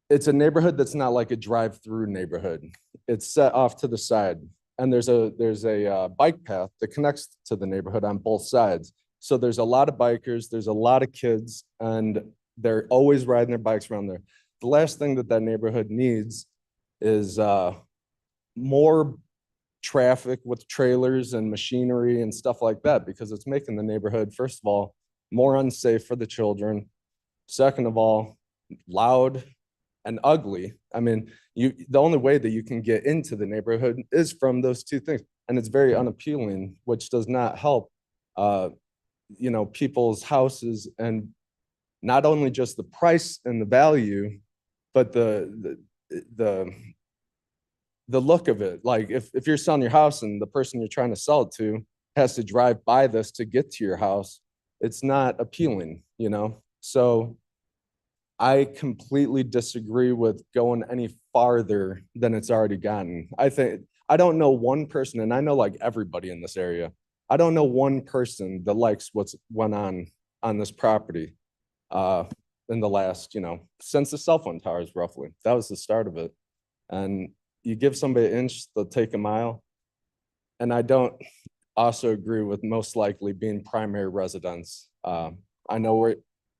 it's a neighborhood that's not like a drive-through neighborhood. It's set off to the side, and there's a bike path that connects to the neighborhood on both sides. So there's a lot of bikers, there's a lot of kids, and they're always riding their bikes around there. The last thing that neighborhood needs is more traffic with trailers and machinery and stuff like that, because it's making the neighborhood, first of all, more unsafe for the children. Second of all, loud and ugly. I mean, the only way that you can get into the neighborhood is from those two things. And it's very unappealing, which does not help, people's houses, and not only just the price and the value, but the look of it. Like if you're selling your house and the person you're trying to sell it to has to drive by this to get to your house, it's not appealing, So I completely disagree with going any farther than it's already gotten. I don't know one person, and I know like everybody in this area, I don't know one person that likes what's went on this property in the last, since the cell phone towers roughly. That was the start of it. And you give somebody an inch, they'll take a mile. And I don't also agree with most likely being primary residence. I know we're,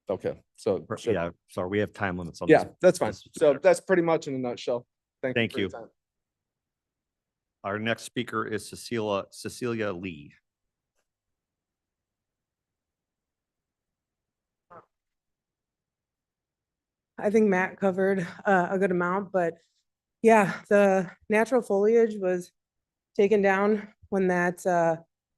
okay, so. sure. Yeah, sorry, we have time limits on Yeah, this. that's fine. So that's pretty much in a nutshell. Thank Thank for your you. time. Our next speaker is Cecilia Lee. I think Matt covered a good amount, but yeah, the natural foliage was taken down when that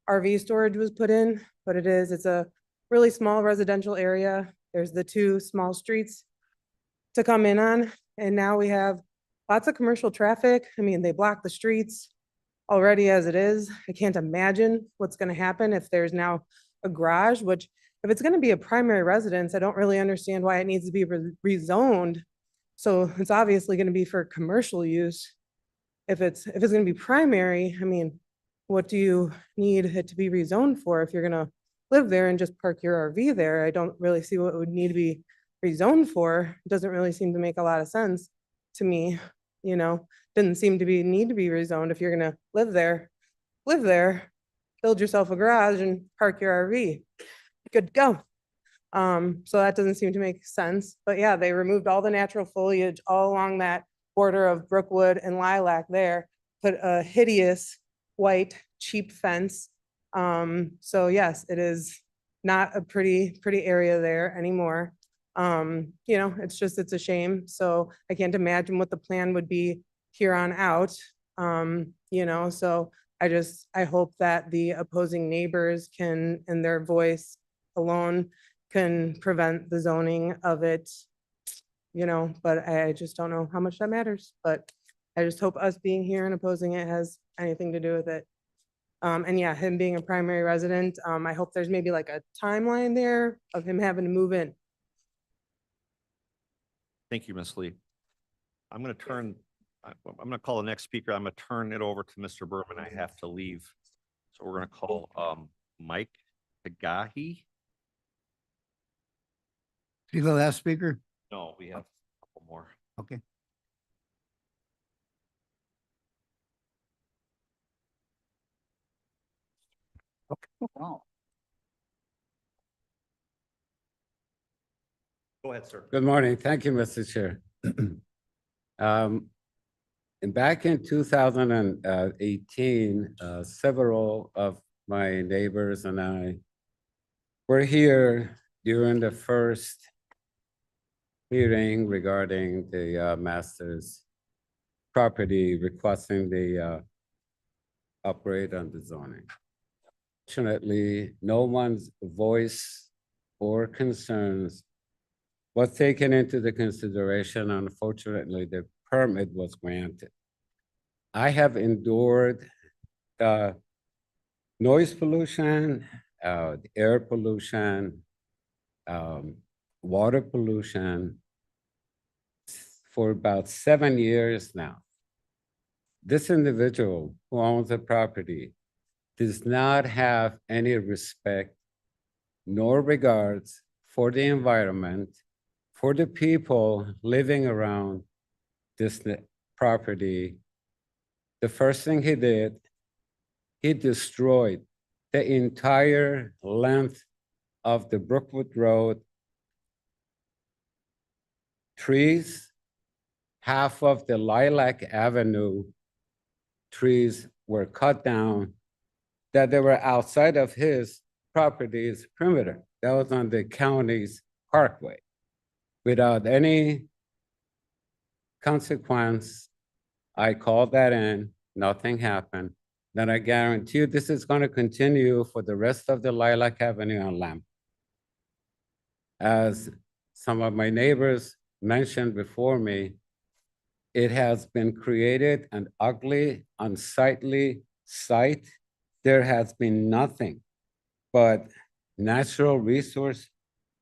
RV storage was put in, but it's a really small residential area. There's the two small streets to come in on, and now we have lots of commercial traffic. I mean, they block the streets already as it is. I can't imagine what's gonna happen if there's now a garage, which if it's gonna be a primary residence, I don't really understand why it needs to be rezoned. So it's obviously gonna be for commercial use. If it's gonna be primary, I mean, what do you need it to be rezoned for? If you're gonna live there and just park your RV there, I don't really see what it would need to be rezoned for. It doesn't really seem to make a lot of sense to me, didn't seem to need to be rezoned. If you're gonna live there, build yourself a garage and park your RV. Good to go. So that doesn't seem to make sense. But yeah, they removed all the natural foliage all along that border of Brookwood and Lilac there, put a hideous white cheap fence. So yes, it is not a pretty area there anymore. It's a shame. So I can't imagine what the plan would be here on out. So I hope that the opposing neighbors can, in their voice alone, can prevent the zoning of it, but I just don't know how much that matters. But I just hope us being here and opposing it has anything to do with it. And yeah, him being a primary resident, I hope there's maybe like a timeline there of him having to move in. Thank you, Ms. Lee. I'm going to call the next speaker. I'm going to turn it over to Mr. Berman. I have to leave. So we're going to call Mike Tagahi. You the last speaker? No, we have a couple more. Okay. Go ahead, sir. Good morning. Thank you, Mr. Chair. And back in 2018, several of my neighbors and I were here during the first hearing regarding the master's property, requesting the upgrade on the zoning. Fortunately, no one's voice or concerns was taken into the consideration. Unfortunately, the permit was granted. I have endured the noise pollution, the air pollution, water pollution for about 7 years now. This individual who owns the property does not have any respect nor regards for the environment, for the people living around this property. The first thing he did, he destroyed the entire length of the Brookwood Road trees. Half of the Lilac Avenue trees were cut down, that they were outside of his property's perimeter. That was on the county's parkway. Without any consequence, I called that in, nothing happened. Then I guarantee you this is going to continue for the rest of the Lilac Avenue and Lamp. As some of my neighbors mentioned before me, it has been created an ugly, unsightly site. There has been nothing but natural resource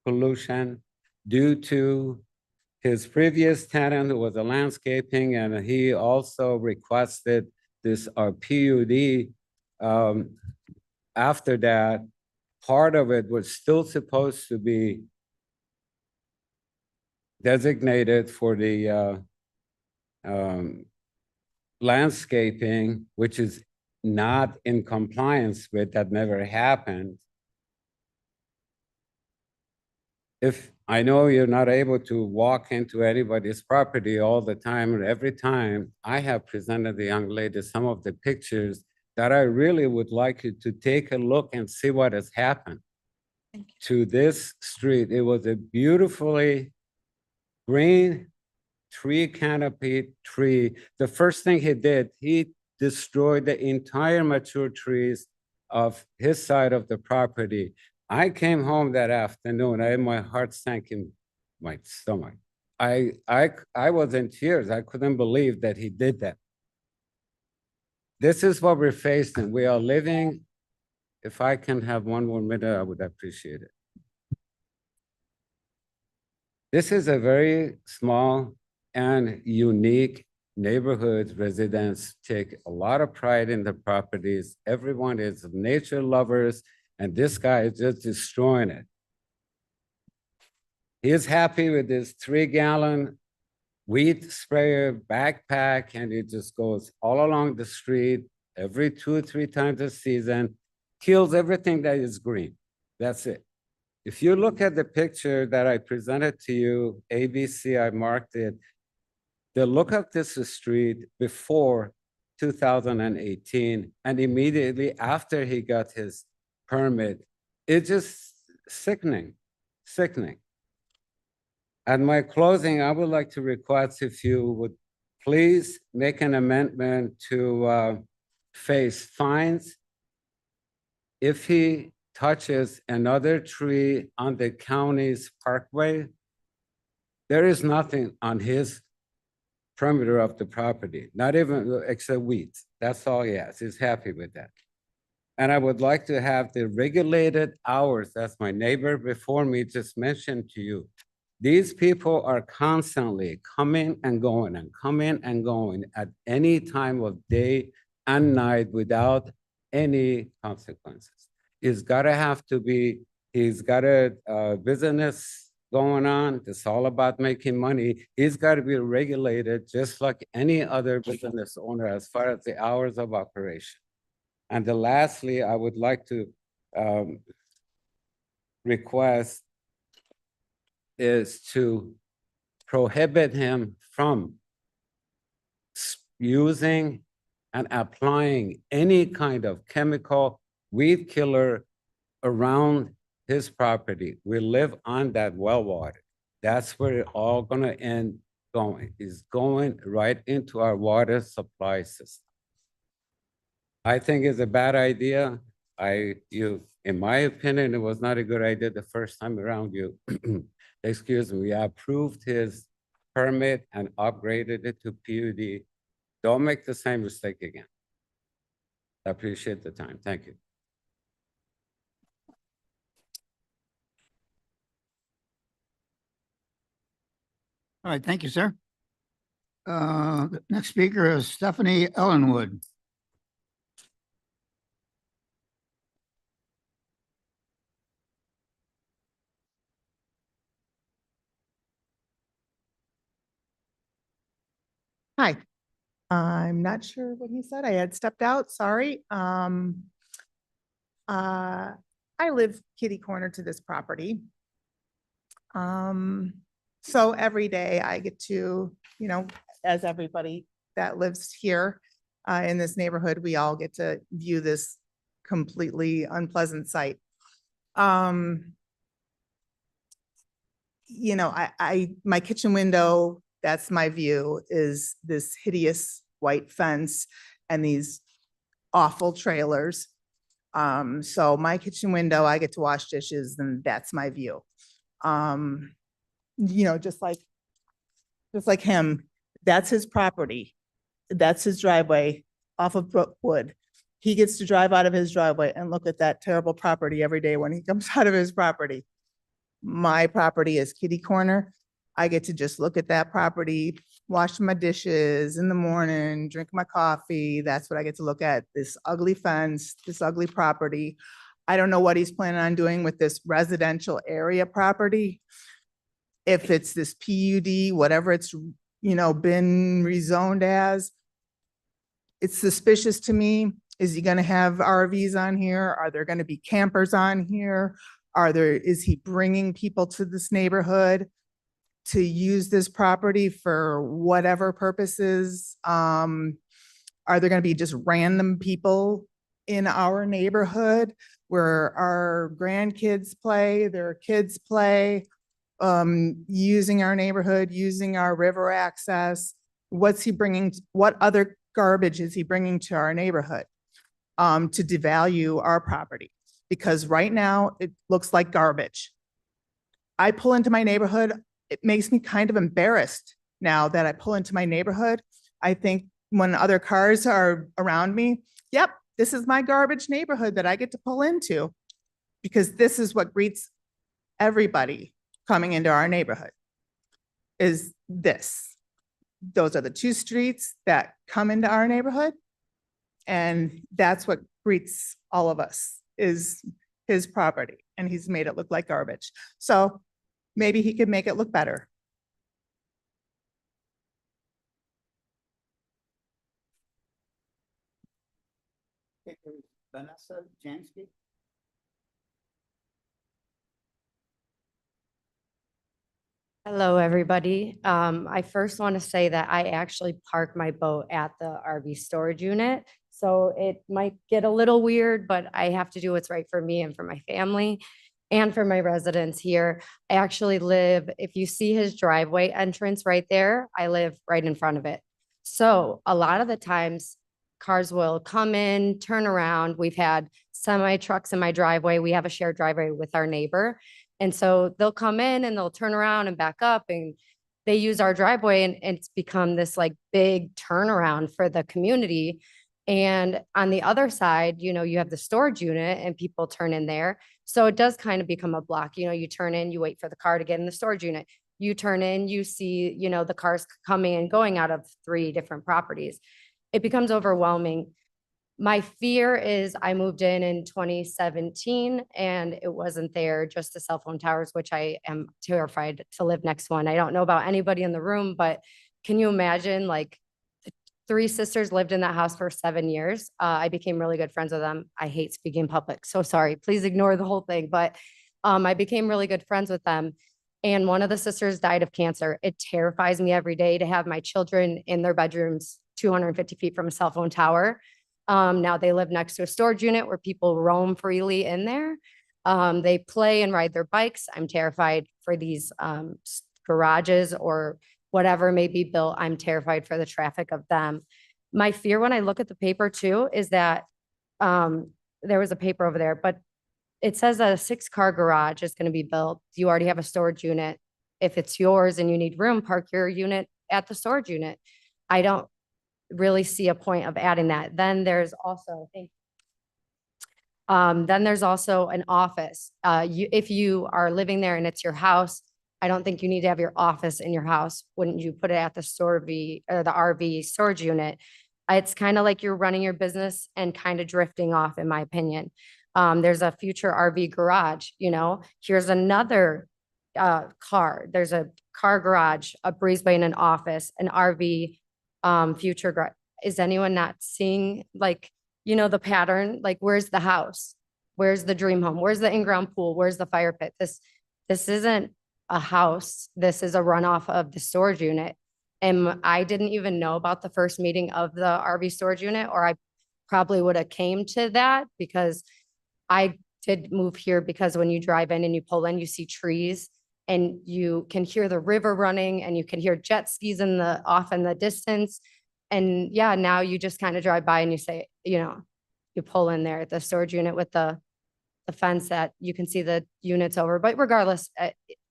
pollution due to his previous tenant who was a landscaping, and he also requested this PUD. After that, part of it was still supposed to be designated for the landscaping, which is not in compliance with, that never happened. If I know you're not able to walk into anybody's property all the time, and every time I have presented the young lady some of the pictures that I really would like you to take a look and see what has happened to this street. It was a beautifully green tree canopy tree. The first thing he did, he destroyed the entire mature trees of his side of the property. I came home that afternoon, my heart sank in my stomach. I was in tears. I couldn't believe that he did that. This is what we're facing. We are living, if I can have 1 more minute, I would appreciate it. This is a very small and unique neighborhood. Residents take a lot of pride in the properties. Everyone is nature lovers, and this guy is just destroying it. He is happy with his 3-gallon weed sprayer backpack, and he just goes all along the street every 2 or 3 times a season, kills everything that is green. That's it. If you look at the picture that I presented to you, ABC, I marked it, the look of this street before 2018 and immediately after he got his permit, it's just sickening, sickening. At my closing, I would like to request if you would please make an amendment to face fines if he touches another tree on the county's parkway. There is nothing on his perimeter of the property, not even except weeds. That's all he has. He's happy with that. And I would like to have the regulated hours, as my neighbor before me just mentioned to you. These people are constantly coming and going and coming and going at any time of day and night without any consequences. He's got a business going on. It's all about making money. He's got to be regulated just like any other business owner as far as the hours of operation. And then lastly, I would like to request is to prohibit him from using and applying any kind of chemical weed killer around his property. We live on that well water. That's where it all gonna end going. It's going right into our water supply system. I think it's a bad idea. In my opinion, it was not a good idea the first time around. Excuse me, we approved his permit and upgraded it to PUD. Don't make the same mistake again. I appreciate the time. Thank you. All right, thank you, sir. The next speaker is Stephanie Ellenwood. Hi. I'm not sure what he said. I had stepped out, sorry. I live kitty corner to this property. So every day I get to, you know, as everybody that lives here in this neighborhood, we all get to view this completely unpleasant sight. You know, my kitchen window, that's my view, is this hideous white fence and these awful trailers. So my kitchen window, I get to wash dishes and that's my view. You know, just like him, that's his property. That's his driveway off of Brookwood. He gets to drive out of his driveway and look at that terrible property every day when he comes out of his property. My property is kitty corner. I get to just look at that property, wash my dishes in the morning, drink my coffee. That's what I get to look at, this ugly fence, this ugly property. I don't know what he's planning on doing with this residential area property. If it's this PUD, whatever it's, you know, been rezoned as, it's suspicious to me. Is he gonna have RVs on here? Are there gonna be campers on here? Is he bringing people to this neighborhood to use this property for whatever purposes? Are there gonna be just random people in our neighborhood where our grandkids play, their kids play, using our neighborhood, using our river access? What's he bringing? What other garbage is he bringing to our neighborhood to devalue our property? Because right now it looks like garbage. I pull into my neighborhood, it makes me kind of embarrassed now that I pull into my neighborhood. I think when other cars are around me, yep, this is my garbage neighborhood that I get to pull into, because this is what greets everybody coming into our neighborhood, is this. Those are the two streets that come into our neighborhood. And that's what greets all of us, is his property. And he's made it look like garbage. So maybe he could make it look better. Vanessa Jansky. Hello, everybody. I first want to say that I actually park my boat at the RV storage unit. So it might get a little weird, but I have to do what's right for me and for my family and for my residents here. I actually live, if you see his driveway entrance right there, I live right in front of it. So a lot of the times cars will come in, turn around. We've had semi trucks in my driveway. We have a shared driveway with our neighbor. And so they'll come in and they'll turn around and back up and they use our driveway, and it's become this like big turnaround for the community. And on the other side, you know, you have the storage unit and people turn in there. So it does kind of become a block. You know, you turn in, you wait for the car to get in the storage unit. You turn in, you see, you know, the cars coming and going out of 3 different properties. It becomes overwhelming. My fear is I moved in 2017 and it wasn't there, just the cell phone towers, which I am terrified to live next one. I don't know about anybody in the room, but can you imagine, like, 3 sisters lived in that house for 7 years. I became really good friends with them. I hate speaking in public, so sorry. Please ignore the whole thing. But I became really good friends with them. And one of the sisters died of cancer. It terrifies me every day to have my children in their bedrooms 250 feet from a cell phone tower. Now they live next to a storage unit where people roam freely in there. They play and ride their bikes. I'm terrified for these garages or whatever may be built. I'm terrified for the traffic of them. My fear when I look at the paper too is that there was a paper over there, but it says that a 6-car garage is going to be built. You already have a storage unit. If it's yours and you need room, park your unit at the storage unit. I don't really see a point of adding that. Then there's also, Then there's also an office. If you are living there and it's your house, I don't think you need to have your office in your house. Wouldn't you put it at the the RV storage unit? It's kind of like you're running your business and kind of drifting off, in my opinion. There's a future RV garage, here's another car. There's a car garage, a breezeway and an office, an RV future garage. Is anyone not seeing the pattern? Like, where's the house? Where's the dream home? Where's the in-ground pool? Where's the fire pit? This isn't a house. This is a runoff of the storage unit. And I didn't even know about the first meeting of the RV storage unit, or I probably would have came to that, because I did move here because when you drive in and you pull in, you see trees and you can hear the river running and you can hear jet skis off in the distance. And yeah, now you just kind of drive by and you say, you pull in there at the storage unit with the fence that you can see the units over. But regardless,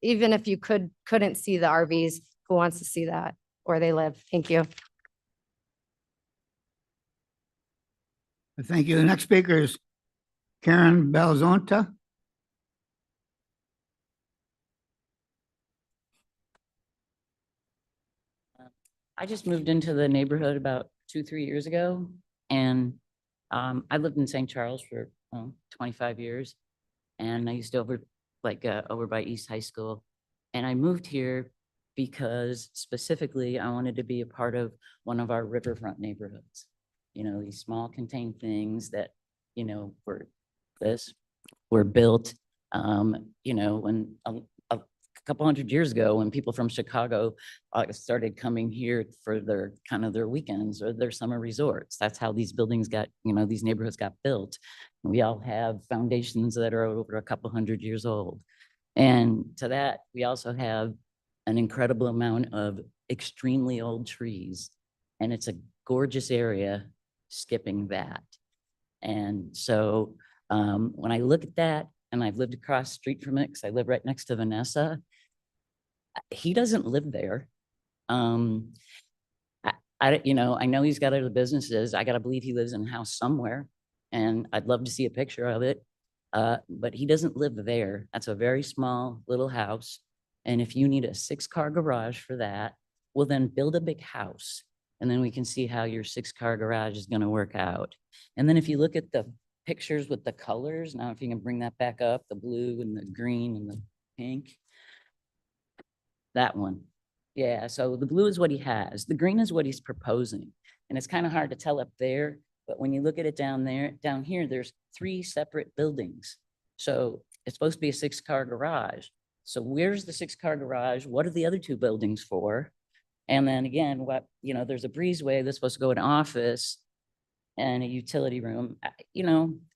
even if you couldn't see the RVs, who wants to see that where they live? Thank you. Thank you. The next speaker is Karen Belzonta. I just moved into the neighborhood about 2-3 years ago, and I lived in St. Charles for 25 years, and I used to over by East High School, and I moved here because specifically I wanted to be a part of one of our riverfront neighborhoods. These small contained things that were built when a couple hundred years ago, when people from Chicago started coming here for their weekends or their summer resorts. That's how these buildings these neighborhoods got built. We all have foundations that are over a couple hundred years old. And to that, we also have an incredible amount of extremely old trees. And it's a gorgeous area skipping that. And so when I look at that, and I've lived across the street from it because I live right next to Vanessa, he doesn't live there. I know he's got other businesses. I got to believe he lives in a house somewhere, and I'd love to see a picture of it. But he doesn't live there. That's a very small little house. And if you need a 6-car garage for that, well, then build a big house. And then we can see how your 6-car garage is going to work out. And then if you look at the pictures with the colors, now if you can bring that back up, the blue and the green and the pink. That one. Yeah, so the blue is what he has. The green is what he's proposing. And it's kind of hard to tell up there, but when you look at it down here, there's 3 separate buildings. So it's supposed to be a 6-car garage. So where's the 6-car garage? What are the other 2 buildings for? And then again, there's a breezeway that's supposed to go in an office and a utility room.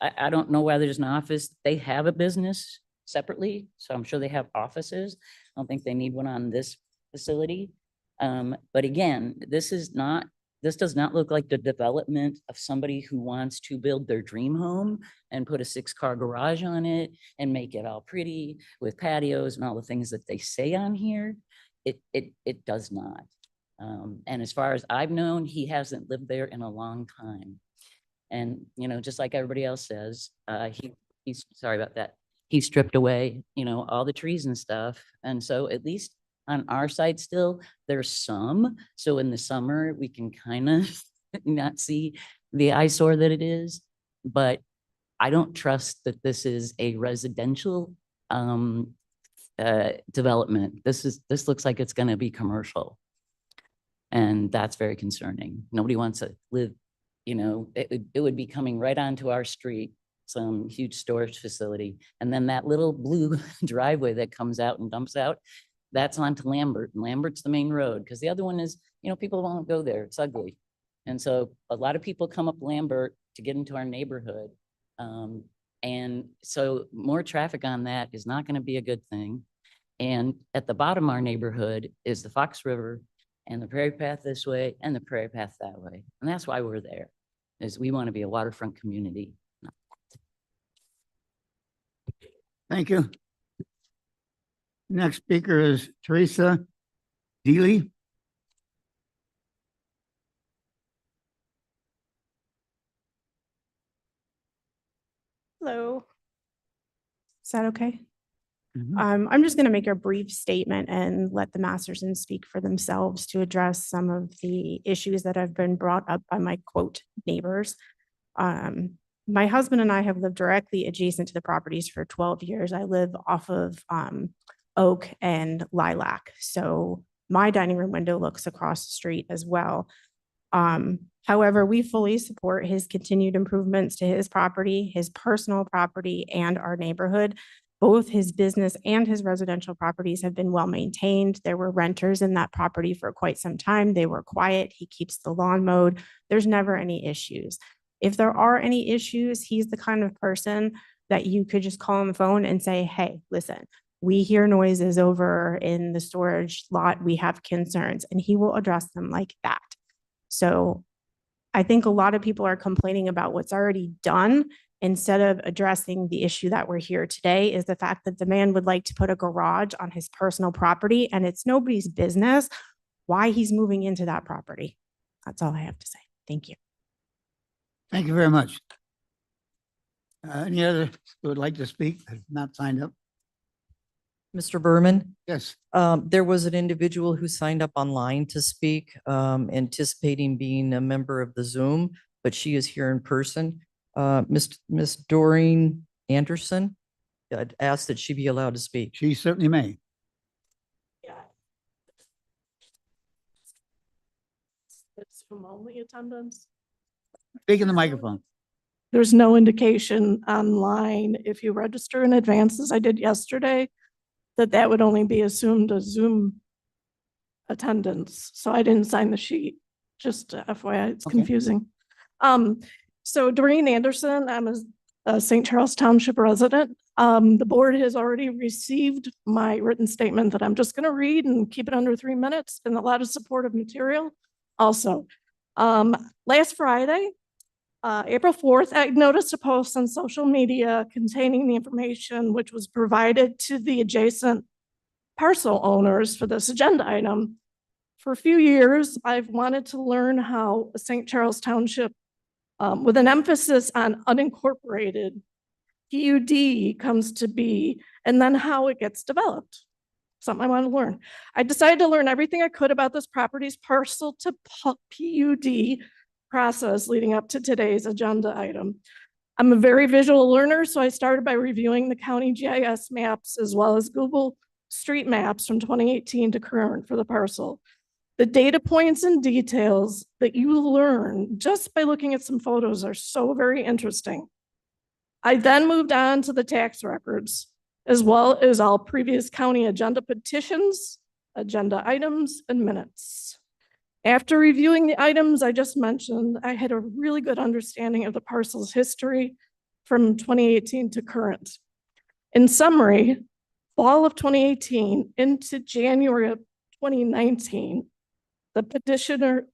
I don't know why there's an office. They have a business separately, so I'm sure they have offices. I don't think they need one on this facility. But again, this does not look like the development of somebody who wants to build their dream home and put a 6-car garage on it and make it all pretty with patios and all the things that they say on here. It does not. And as far as I've known, he hasn't lived there in a long time. And, just like everybody else says, he's sorry about that. He stripped away, all the trees and stuff. And so at least on our side still, there's some. So in the summer, we can kind of not see the eyesore that it is. But I don't trust that this is a residential development. This looks like it's going to be commercial. And that's very concerning. Nobody wants to live, it would be coming right onto our street, some huge storage facility. And then that little blue driveway that comes out and dumps out, that's onto Lambert. And Lambert's the main road, because the other one is, people won't go there. It's ugly. And so a lot of people come up Lambert to get into our neighborhood. And so more traffic on that is not going to be a good thing. And at the bottom of our neighborhood is the Fox River and the Prairie Path this way and the Prairie Path that way. And that's why we're there, is we want to be a waterfront community. Thank you. Next speaker is Teresa Deely. Hello. Is that okay? Mhm. I'm just going to make a brief statement and let the Masterson speak for themselves to address some of the issues that have been brought up by my quote neighbors. My husband and I have lived directly adjacent to the properties for 12 years. I live off of Oak and Lilac. So my dining room window looks across the street as well. However, we fully support his continued improvements to his property, his personal property, and our neighborhood. Both his business and his residential properties have been well maintained. There were renters in that property for quite some time. They were quiet. He keeps the lawn mowed. There's never any issues. If there are any issues, he's the kind of person that you could just call on the phone and say, hey, listen, we hear noises over in the storage lot. We have concerns, and he will address them like that. So I think a lot of people are complaining about what's already done instead of addressing the issue that we're here today, is the fact that the man would like to put a garage on his personal property, and it's nobody's business why he's moving into that property. That's all I have to say. Thank you. Thank you very much. Any other who would like to speak, that have not signed up? Mr. Berman? Yes. There was an individual who signed up online to speak, anticipating being a member of the Zoom, but she is here in person. Miss Doreen Anderson, I'd ask that she be allowed to speak. She certainly may. It's from only attendance. Speak in the microphone. There's no indication online, if you register in advance, as I did yesterday, that would only be assumed a Zoom attendance. So I didn't sign the sheet, just FYI, it's confusing. So Doreen Anderson, I'm a St. Charles Township resident. The board has already received my written statement that I'm just going to read and keep it under 3 minutes, and a lot of supportive material also. Last Friday, April 4th, I noticed a post on social media containing the information which was provided to the adjacent parcel owners for this agenda item. For a few years, I've wanted to learn how St. Charles Township, with an emphasis on unincorporated PUD, comes to be, and then how it gets developed. Something I want to learn. I decided to learn everything I could about this property's parcel to PUD process leading up to today's agenda item. I'm a very visual learner, so I started by reviewing the county GIS maps as well as Google Street Maps from 2018 to current for the parcel. The data points and details that you learn just by looking at some photos are so very interesting. I then moved on to the tax records, as well as all previous county agenda petitions, agenda items, and minutes. After reviewing the items I just mentioned, I had a really good understanding of the parcel's history from 2018 to current. In summary, fall of 2018 into January of 2019, the petitioner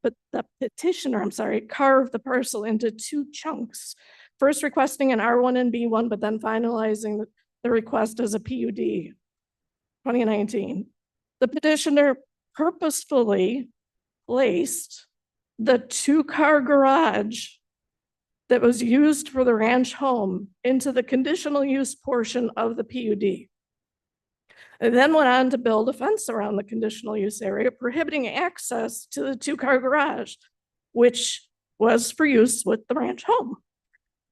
carved the parcel into 2 chunks, first requesting an R1 and B1, but then finalizing the request as a PUD, 2019. The petitioner purposefully placed the 2-car garage that was used for the ranch home into the conditional use portion of the PUD. And then went on to build a fence around the conditional use area, prohibiting access to the 2-car garage, which was for use with the ranch home.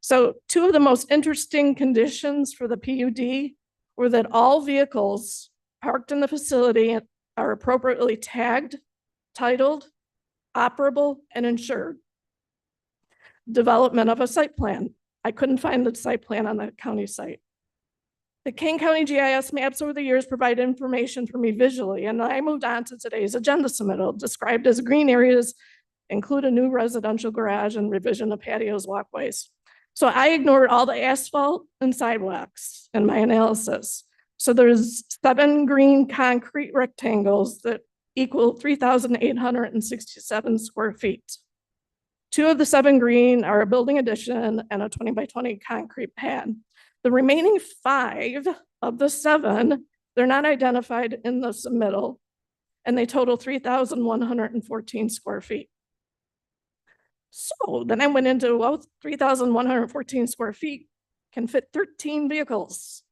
So 2 of the most interesting conditions for the PUD were that all vehicles parked in the facility are appropriately tagged, titled, operable, and insured. Development of a site plan. I couldn't find the site plan on the county site. The Kane County GIS maps over the years provide information for me visually, and I moved on to today's agenda submittal, described as green areas include a new residential garage and revision of patios, walkways. So I ignored all the asphalt and sidewalks in my analysis. So there's 7 green concrete rectangles that equal 3,867 square feet. 2 of the 7 green are a building addition and a 20 by 20 concrete pad. The remaining 5 of the 7, they're not identified in the submittal, and they total 3,114 square feet. So then I went into, well, 3,114 square feet can fit 13 vehicles.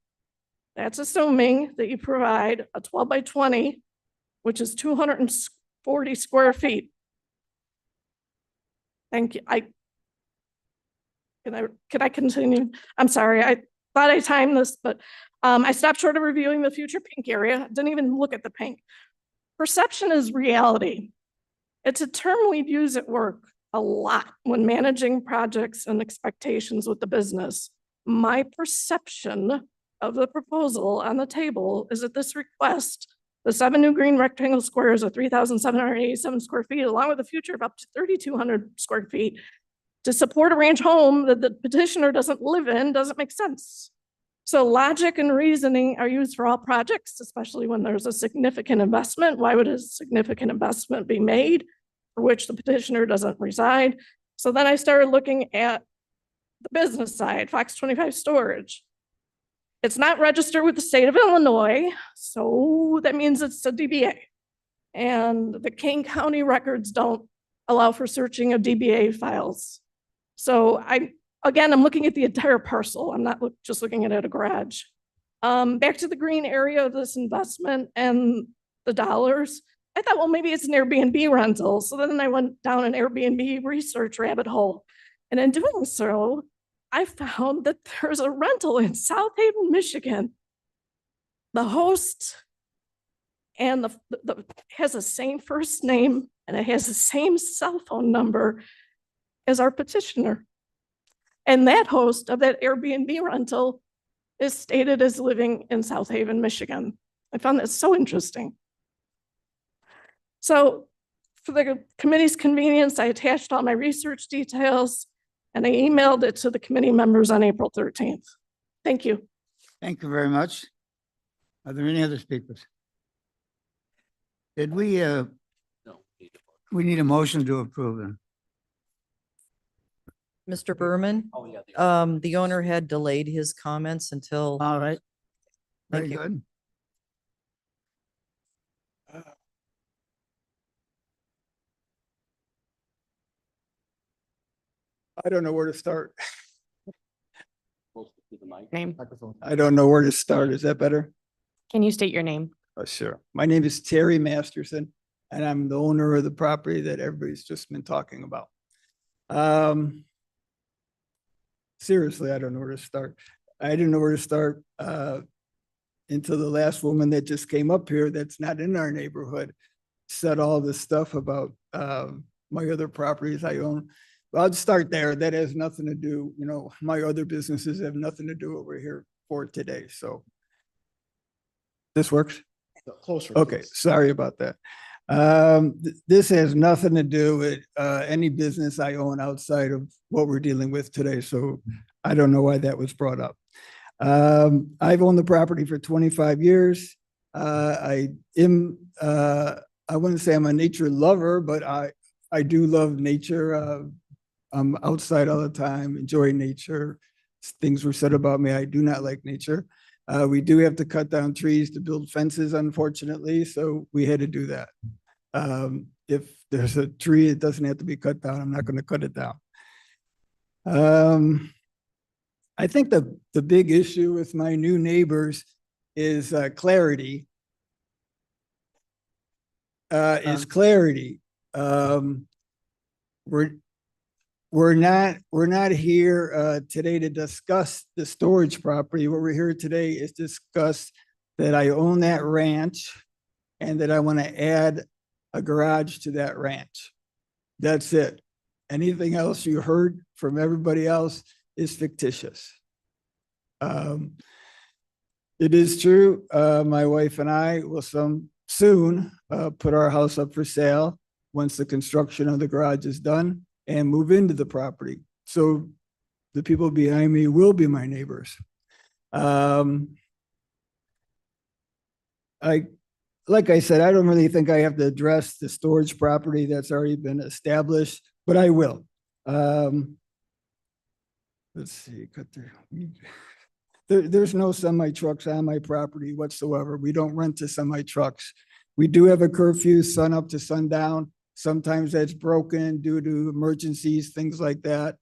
That's assuming that you provide a 12 by 20, which is 240 square feet. Thank you. Can I continue? I'm sorry. I thought I timed this, but I stopped short of reviewing the future pink area. Didn't even look at the pink. Perception is reality. It's a term we've used at work a lot when managing projects and expectations with the business. My perception of the proposal on the table is that this request, the 7 new green rectangle squares of 3,787 square feet, along with a future of up to 3,200 square feet, to support a ranch home that the petitioner doesn't live in doesn't make sense. So logic and reasoning are used for all projects, especially when there's a significant investment. Why would a significant investment be made for which the petitioner doesn't reside? So then I started looking at the business side, Fox 25 Storage. It's not registered with the state of Illinois, so that means it's a DBA. And the Kane County records don't allow for searching of DBA files. So I'm looking at the entire parcel. I'm not just looking at a garage. Back to the green area of this investment and the dollars. I thought, well, maybe it's an Airbnb rental. So then I went down an Airbnb research rabbit hole. And in doing so, I found that there's a rental in South Haven, Michigan. The host and the has the same first name and it has the same cell phone number as our petitioner. And that host of that Airbnb rental is stated as living in South Haven, Michigan. I found that so interesting. So for the committee's convenience, I attached all my research details and I emailed it to the committee members on April 13th. Thank you. Thank you very much. Are there any other speakers? Did we need a motion to approve them? Mr. Berman, the owner had delayed his comments until. All right. Thank Very you. good. I don't know where to start. Name. I don't know where to start. Is that better? Can you state your name? Sure. My name is Terry Masterson, and I'm the owner of the property that everybody's just been talking about. Seriously, I don't know where to start. I didn't know where to start until the last woman that just came up here that's not in our neighborhood said all this stuff about my other properties I own. Well, I'll start there. That has nothing to do, my other businesses have nothing to do with what we're here for today. So this works? Closer. Okay, sorry about that. This has nothing to do with any business I own outside of what we're dealing with today. So I don't know why that was brought up. I've owned the property for 25 years. I wouldn't say I'm a nature lover, but I do love nature. I'm outside all the time, enjoy nature. Things were said about me. I do not like nature. We do have to cut down trees to build fences, unfortunately, so we had to do that. If there's a tree, it doesn't have to be cut down. I'm not going to cut it down. I think the big issue with my new neighbors is clarity. We're not here today to discuss the storage property. What we're here today is discuss that I own that ranch and that I want to add a garage to that ranch. That's it. Anything else you heard from everybody else is fictitious. It is true. My wife and I will soon put our house up for sale once the construction of the garage is done and move into the property. So the people behind me will be my neighbors. Like I said, I don't really think I have to address the storage property that's already been established, but I will. Let's see, there's no semi trucks on my property whatsoever. We don't rent to semi trucks. We do have a curfew, sun up to sundown. Sometimes that's broken due to emergencies, things like that.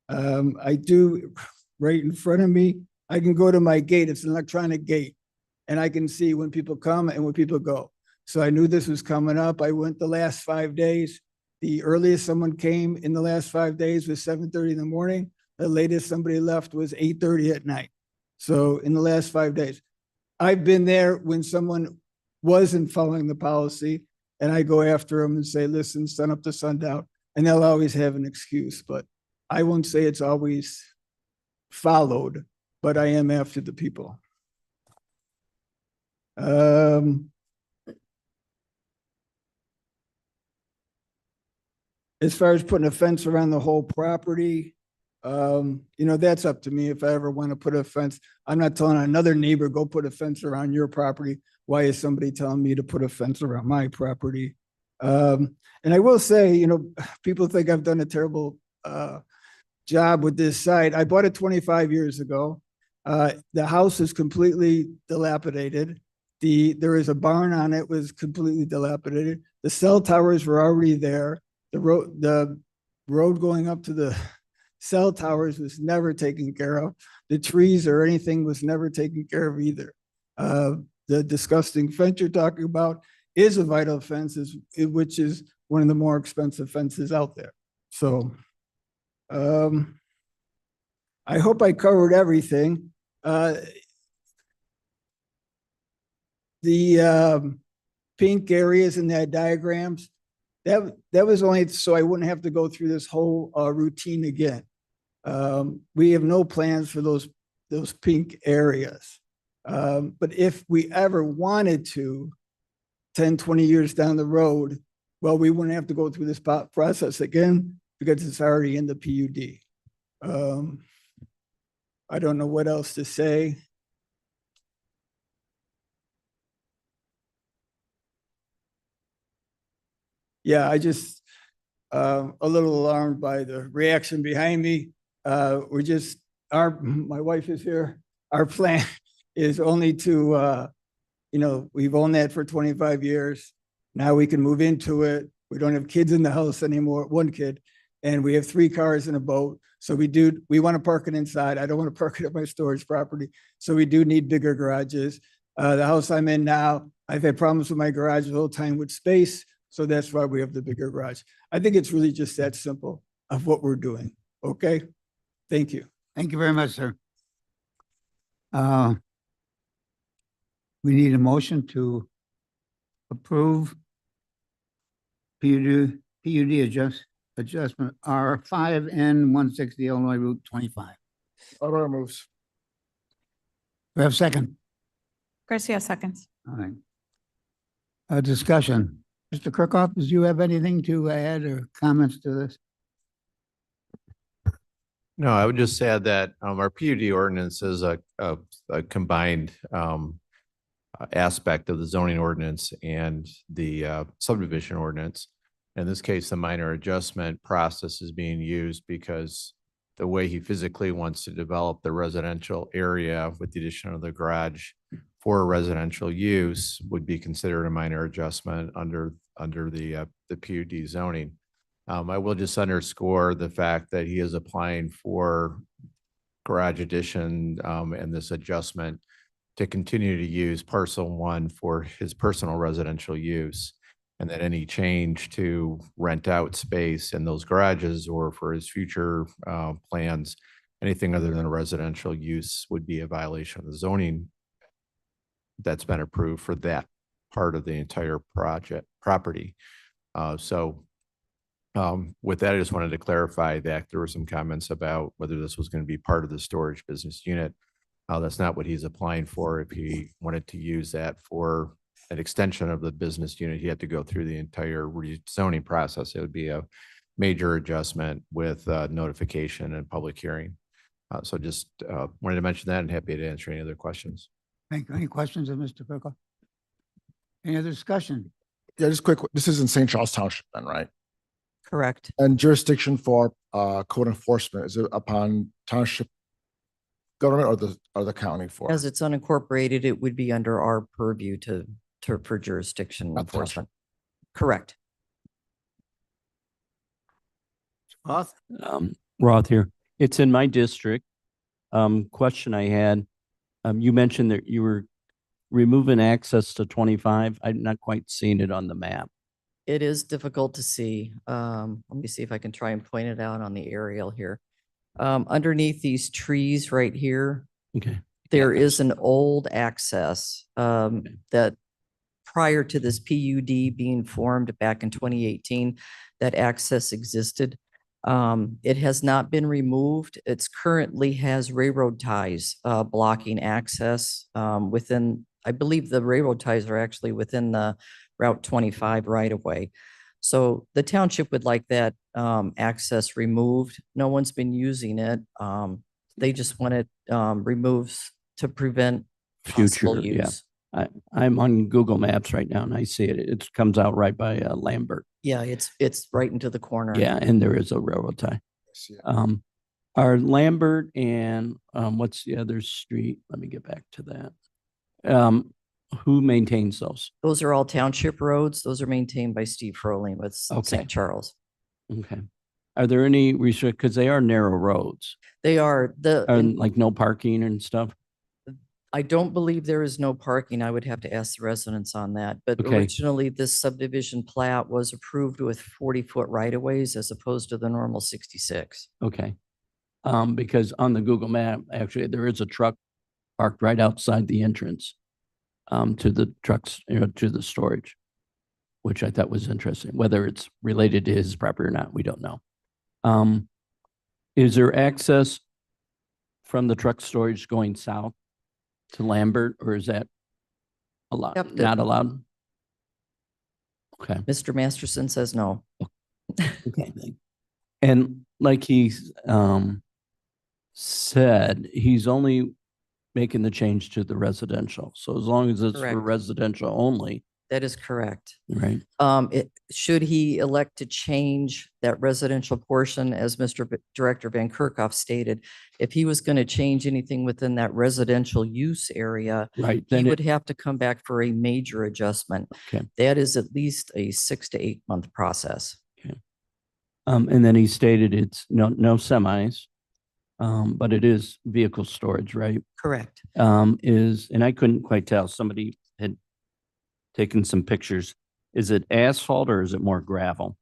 I do right in front of me. I can go to my gate, it's an electronic gate, and I can see when people come and when people go. So I knew this was coming up. I went the last 5 days. The earliest someone came in the last 5 days was 7:30 in the morning. The latest somebody left was 8:30 at night. So in the last 5 days, I've been there when someone wasn't following the policy, and I go after them and say, listen, sun up to sundown, and they'll always have an excuse, but I won't say it's always followed, but I am after the people. As far as putting a fence around the whole property, that's up to me if I ever want to put a fence. I'm not telling another neighbor, go put a fence around your property. Why is somebody telling me to put a fence around my property? And I will say, people think I've done a terrible job with this site. I bought it 25 years ago. The house is completely dilapidated. There is a barn on it, was completely dilapidated. The cell towers were already there. The road going up to the cell towers was never taken care of. The trees or anything was never taken care of either. The disgusting fence you're talking about is a vital fence, which is one of the more expensive fences out there. So I hope I covered everything. The pink areas in that diagrams, that was only so I wouldn't have to go through this whole routine again. We have no plans for those pink areas. But if we ever wanted to, 10, 20 years down the road, well, we wouldn't have to go through this process again because it's already in the PUD. I don't know what else to say. Yeah, I just a little alarmed by the reaction behind me. My wife is here. Our plan is only to, we've owned that for 25 years. Now we can move into it. We don't have kids in the house anymore, one kid, and we have 3 cars and a boat. So we want to park it inside. I don't want to park it at my storage property. So we do need bigger garages. The house I'm in now, I've had problems with my garage the whole time with space. So that's why we have the bigger garage. I think it's really just that simple of what we're doing. Okay. Thank you. Thank you very much, sir. We need a motion to approve PUD adjustment R5 and 160 Illinois Route 25. Aurora moves. We have a second. Garcia seconds. All right. Discussion. Mr. Kirkhoff, do you have anything to add or comments to this? No, I would just add that our PUD ordinance is a combined aspect of the zoning ordinance and the subdivision ordinance. In this case, the minor adjustment process is being used because the way he physically wants to develop the residential area with the addition of the garage for residential use would be considered a minor adjustment under the PUD zoning. I will just underscore the fact that he is applying for garage addition and this adjustment to continue to use parcel 1 for his personal residential use, and that any change to rent out space in those garages or for his future plans, anything other than a residential use would be a violation of the zoning that's been approved for that part of the entire property. With that, I just wanted to clarify that there were some comments about whether this was going to be part of the storage business unit. That's not what he's applying for. If he wanted to use that for an extension of the business unit, he had to go through the entire rezoning process. It would be a major adjustment with notification and public hearing. So just wanted to mention that and happy to answer any other questions. Thank you. Any questions of Mr. Kirkhoff? Any other discussion? Yeah, just quick. This is in St. Charles Township then, right? Correct. And jurisdiction for code enforcement, is it upon township government or the county for? As it's unincorporated, it would be under our purview for jurisdiction Not the enforcement. Correct. Roth? Roth here. It's in my district. Question I had, you mentioned that you were removing access to 25. I'm not quite seeing it on the map. It is difficult to see. Let me see if I can try and point it out on the aerial here. Underneath these trees right here, Okay. there is an old access that prior to this PUD being formed back in 2018, that access existed. It has not been removed. It's currently has railroad ties blocking access within, I believe the railroad ties are actually within the Route 25 right of way. So the township would like that access removed. No one's been using it. They just want it removed to prevent possible Future, yeah. use. I'm on Google Maps right now and I see it. It comes out right by Lambert. Yeah, it's right into the corner. Yeah, and there is a railroad tie. Yeah. Are Lambert and what's the other street? Let me get back to that. Who maintains those? Those are all township roads. Those are maintained by Steve Froling with Okay. St. Charles. Okay. Are there any restrict, because they are narrow roads, They are and like no parking and stuff? I don't believe there is no parking. I would have to ask the residents on that. But Okay. originally, this subdivision plat was approved with 40-foot right-of-ways as opposed to the normal 66. Okay. Because on the Google map, actually, there is a truck parked right outside the entrance to the trucks, to the storage, which I thought was interesting. Whether it's related to his property or not, we don't know. Is there access from the truck storage going south to Lambert, or is that allowed? Yep, Not allowed? Okay. Mr. Masterson says no. Okay. And like he's said, he's only making the change to the residential. So as long as it's for Correct. residential only, That is correct. right? Should he elect to change that residential portion, as Mr. Director Van Kerkhoff stated, if he was going to change anything within that residential use area, Right. he Then would it, have to come back for a major adjustment. okay. That is at least a 6 to 8 month process. And then he stated it's no semis, but it is vehicle storage, right? Correct. And I couldn't quite tell. Somebody had taken some pictures. Is it asphalt or is it more gravel?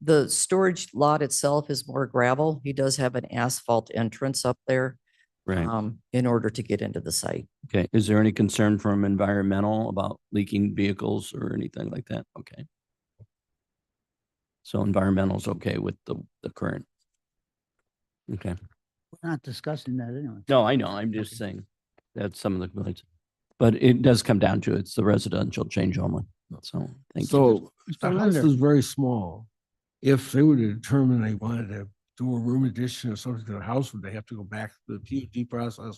The storage lot itself is more gravel. He does have an asphalt entrance up there. Right. In order to get into the site. Okay. Is there any concern from environmental about leaking vehicles or anything like that? Okay. So environmental's okay with the current. Okay. We're not discussing that anyway. No, I know. I'm just saying that's some of the complaints. But it does come down to it's the residential change only. So thank you. So the Mr. house Linder. is very small. If they were to determine they wanted to do a room addition or something to the house, would they have to go back to the PUD process? Or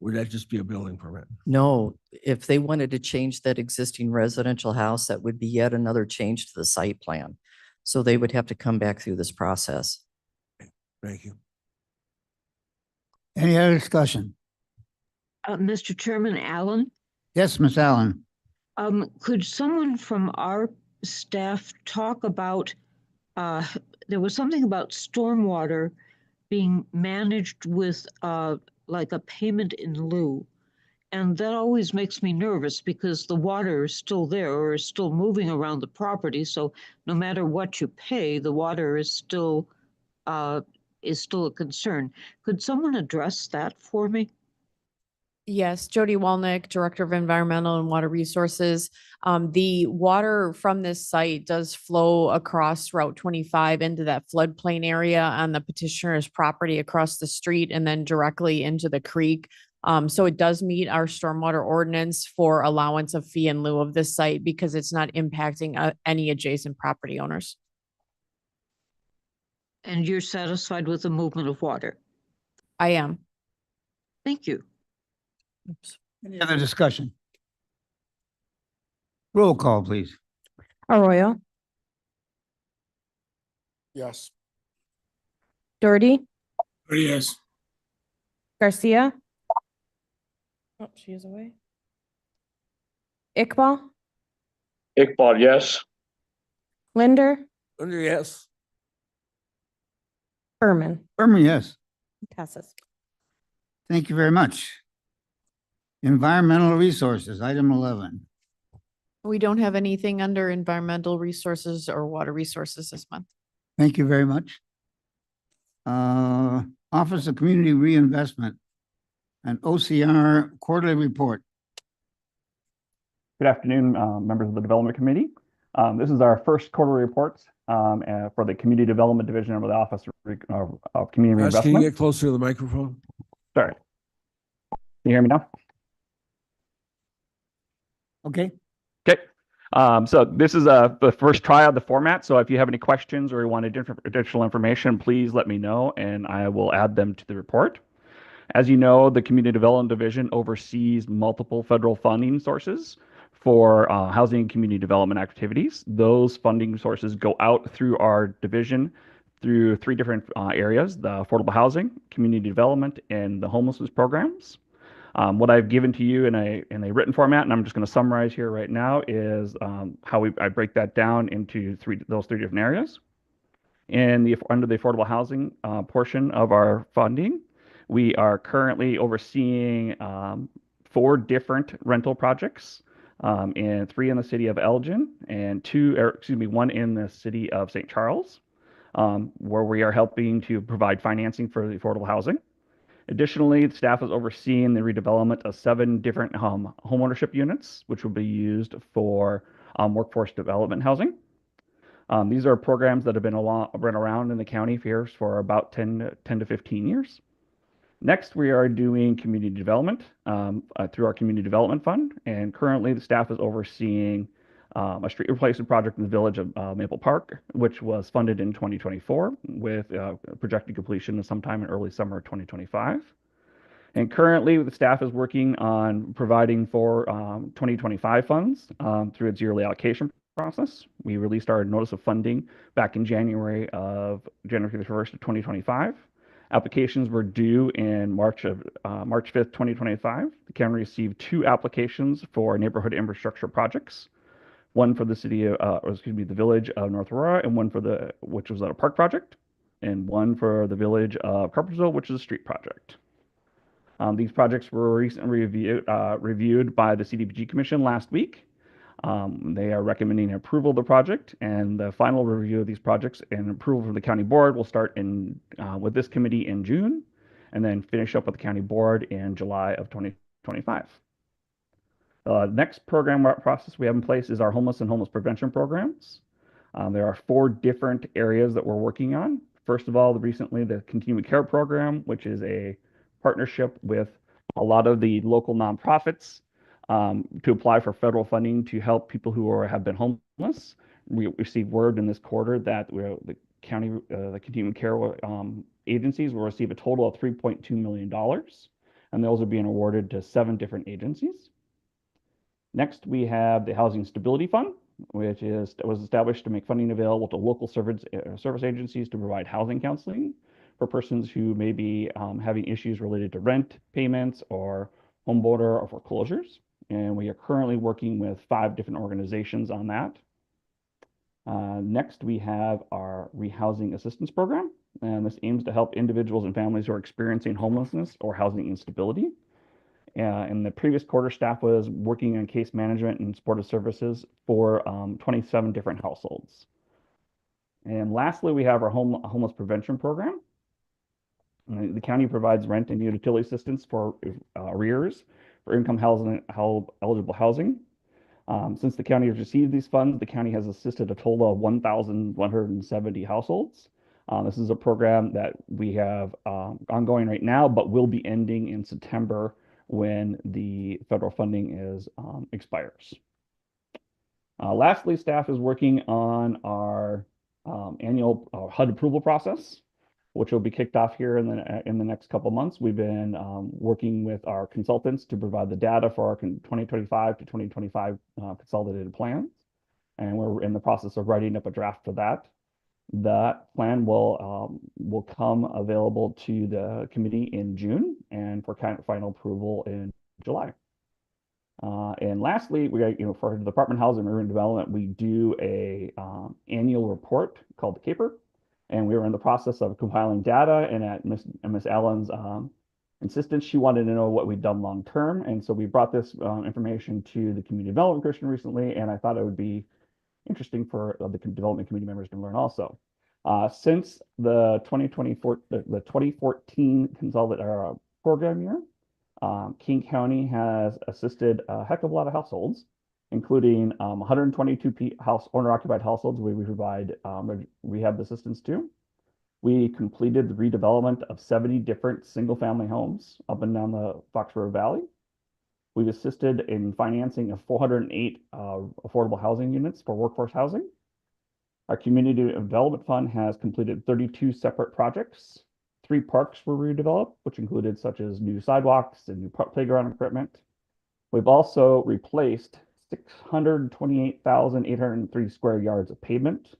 would that just be a building permit? No, if they wanted to change that existing residential house, that would be yet another change to the site plan. So they would have to come back through this process. Thank you. Any other discussion? Mr. Chairman, Allen, Yes, Ms. Allen. could someone from our staff talk about, there was something about stormwater being managed with like a payment in lieu. And that always makes me nervous because the water is still there or is still moving around the property. So no matter what you pay, the water is still a concern. Could someone address that for me? Yes, Jody Walnick, Director of Environmental and Water Resources. The water from this site does flow across Route 25 into that floodplain area on the petitioner's property across the street and then directly into the creek. So it does meet our stormwater ordinance for allowance of fee in lieu of this site because it's not impacting any adjacent property owners. And you're satisfied with the movement of water? I am. Thank you. Any other discussion? Roll call, please. Arroyo, Yes. Doherty, Yes. Garcia, Oh, she is away. Iqbal, Iqbal, yes. Linder, Yes. Berman. Berman, yes. Passes. Thank you very much. Environmental resources, item 11. We don't have anything under environmental resources or water resources this month. Thank you very much. Office of Community Reinvestment and OCR quarterly report. Good afternoon, members of the Development Committee. This is our first quarterly report for the Community Development Division of the Office of Community Russ, can you Reinvestment. get closer to the microphone? Sorry. Can you hear me now? Okay. Okay. So this is the first try of the format. So if you have any questions or you want additional information, please let me know and I will add them to the report. As you know, the Community Development Division oversees multiple federal funding sources for housing and community development activities. Those funding sources go out through our division through three different areas: the affordable housing, community development, and the homelessness programs. What I've given to you in a written format, and I'm just going to summarize here right now, is how I break that down into those three different areas. Under the affordable housing portion of our funding, we are currently overseeing 4 different rental projects, and 3 in the city of Elgin and 1 in the city of St. Charles, where we are helping to provide financing for the affordable housing. Additionally, the staff is overseeing the redevelopment of 7 different homeownership units, which will be used for workforce development housing. These are programs that have been around in the county here for about 10 to 15 years. Next, we are doing community development through our community development fund, and currently the staff is overseeing a street replacement project in the village of Maple Park, which was funded in 2024 with projected completion sometime in early summer of 2025. And currently, the staff is working on providing for 2025 funds through its yearly allocation process. We released our notice of funding back in January 31st of 2025. Applications were due in March 5th, 2025. The county received 2 applications for neighborhood infrastructure projects. One for the the village of North Aurora, and one which was a park project, and one for the village of Carpentersville, which is a street project. These projects were recently reviewed by the CDBG Commission last week. They are recommending approval of the project, and the final review of these projects and approval from the county board will start with this committee in June, and then finish up with the county board in July of 2025. Next program process we have in place is our homeless and homeless prevention programs. There are 4 different areas that we're working on. First of all, recently the Continuing Care Program, which is a partnership with a lot of the local nonprofits to apply for federal funding to help people who have been homeless. We received word in this quarter that the Continuing Care agencies will receive a total of $3.2 million, and those are being awarded to 7 different agencies. Next, we have the Housing Stability Fund, which was established to make funding available to local service agencies to provide housing counseling for persons who may be having issues related to rent payments or homeowner or foreclosures. And we are currently working with 5 different organizations on that. Next, we have our Rehousing Assistance Program, and this aims to help individuals and families who are experiencing homelessness or housing instability. In the previous quarter, staff was working on case management and supportive services for 27 different households. And lastly, we have our homeless prevention program. The county provides rent and utility assistance for arrears for income eligible housing. Since the county has received these funds, the county has assisted a total of 1,170 households. This is a program that we have ongoing right now, but will be ending in September when the federal funding expires. Lastly, staff is working on our annual HUD approval process, which will be kicked off here in the next couple months. We've been working with our consultants to provide the data for our 2025 to 2025 consolidated plans, and we're in the process of writing up a draft for that. That plan will come available to the committee in June and for final approval in July. And lastly, for the Department of Housing and Urban Development, we do a annual report called the CAPER, and we are in the process of compiling data. And at Ms. Allen's insistence. She wanted to know what we'd done long-term. And so we brought this information to the Community Development Commission recently, and I thought it would be interesting for the development committee members to learn also. Since the 2014 consolidated program year, King County has assisted a heck of a lot of households, including 122 owner-occupied households where we provide rehab assistance to. We completed the redevelopment of 70 different single-family homes up and down the Fox River Valley. We've assisted in financing of 408 affordable housing units for workforce housing. Our Community Development Fund has completed 32 separate projects. 3 parks were redeveloped, which included such as new sidewalks and new playground equipment. We've also replaced 628,803 square yards of pavement,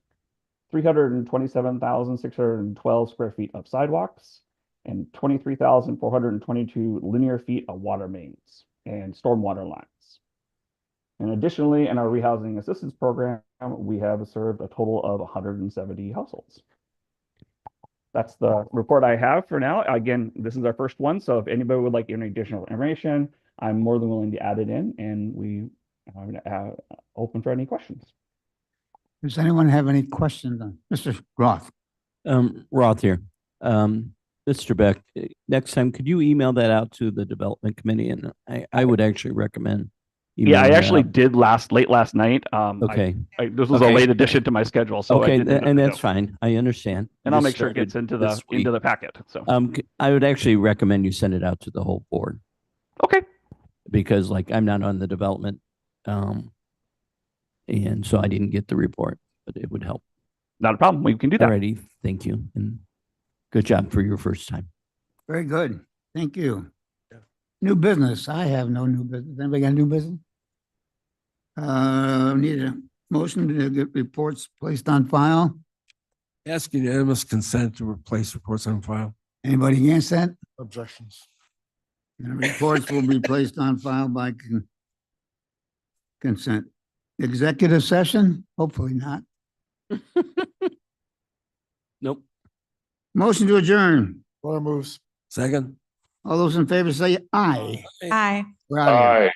327,612 square feet of sidewalks, and 23,422 linear feet of water mains and stormwater lines. And additionally, in our rehousing assistance program, we have served a total of 170 households. That's the report I have for now. Again, this is our first one, so if anybody would like any additional information, I'm more than willing to add it in, and we are open for any questions. Does anyone have any questions on Mr. Roth? Roth here. Mr. Beck, next time, could you email that out to the development committee? And I would actually recommend. Yeah, I emailing that actually out. did late last night. Okay. This was Okay. a late addition to my schedule, so Okay, I didn't and know. that's fine. I understand. And I'll Just make sure it gets started into this week. the packet. So I would actually recommend you send it out to the whole board. Okay. Because like I'm not on the development, and so I didn't get the report, but it would help. Not a problem. We can do that. Alrighty, thank you, and good job for your first time. Very good. Thank you. New business. I have no new business. Anybody got new business? Need a motion to get reports placed on file. Ask unanimous consent to replace reports on file. Anybody against that? Objections. And reports will be placed on file by consent. Executive session? Hopefully not. Nope. Motion to adjourn. Moves. Second. All those in favor say aye. Aye. We're out of here. Aye.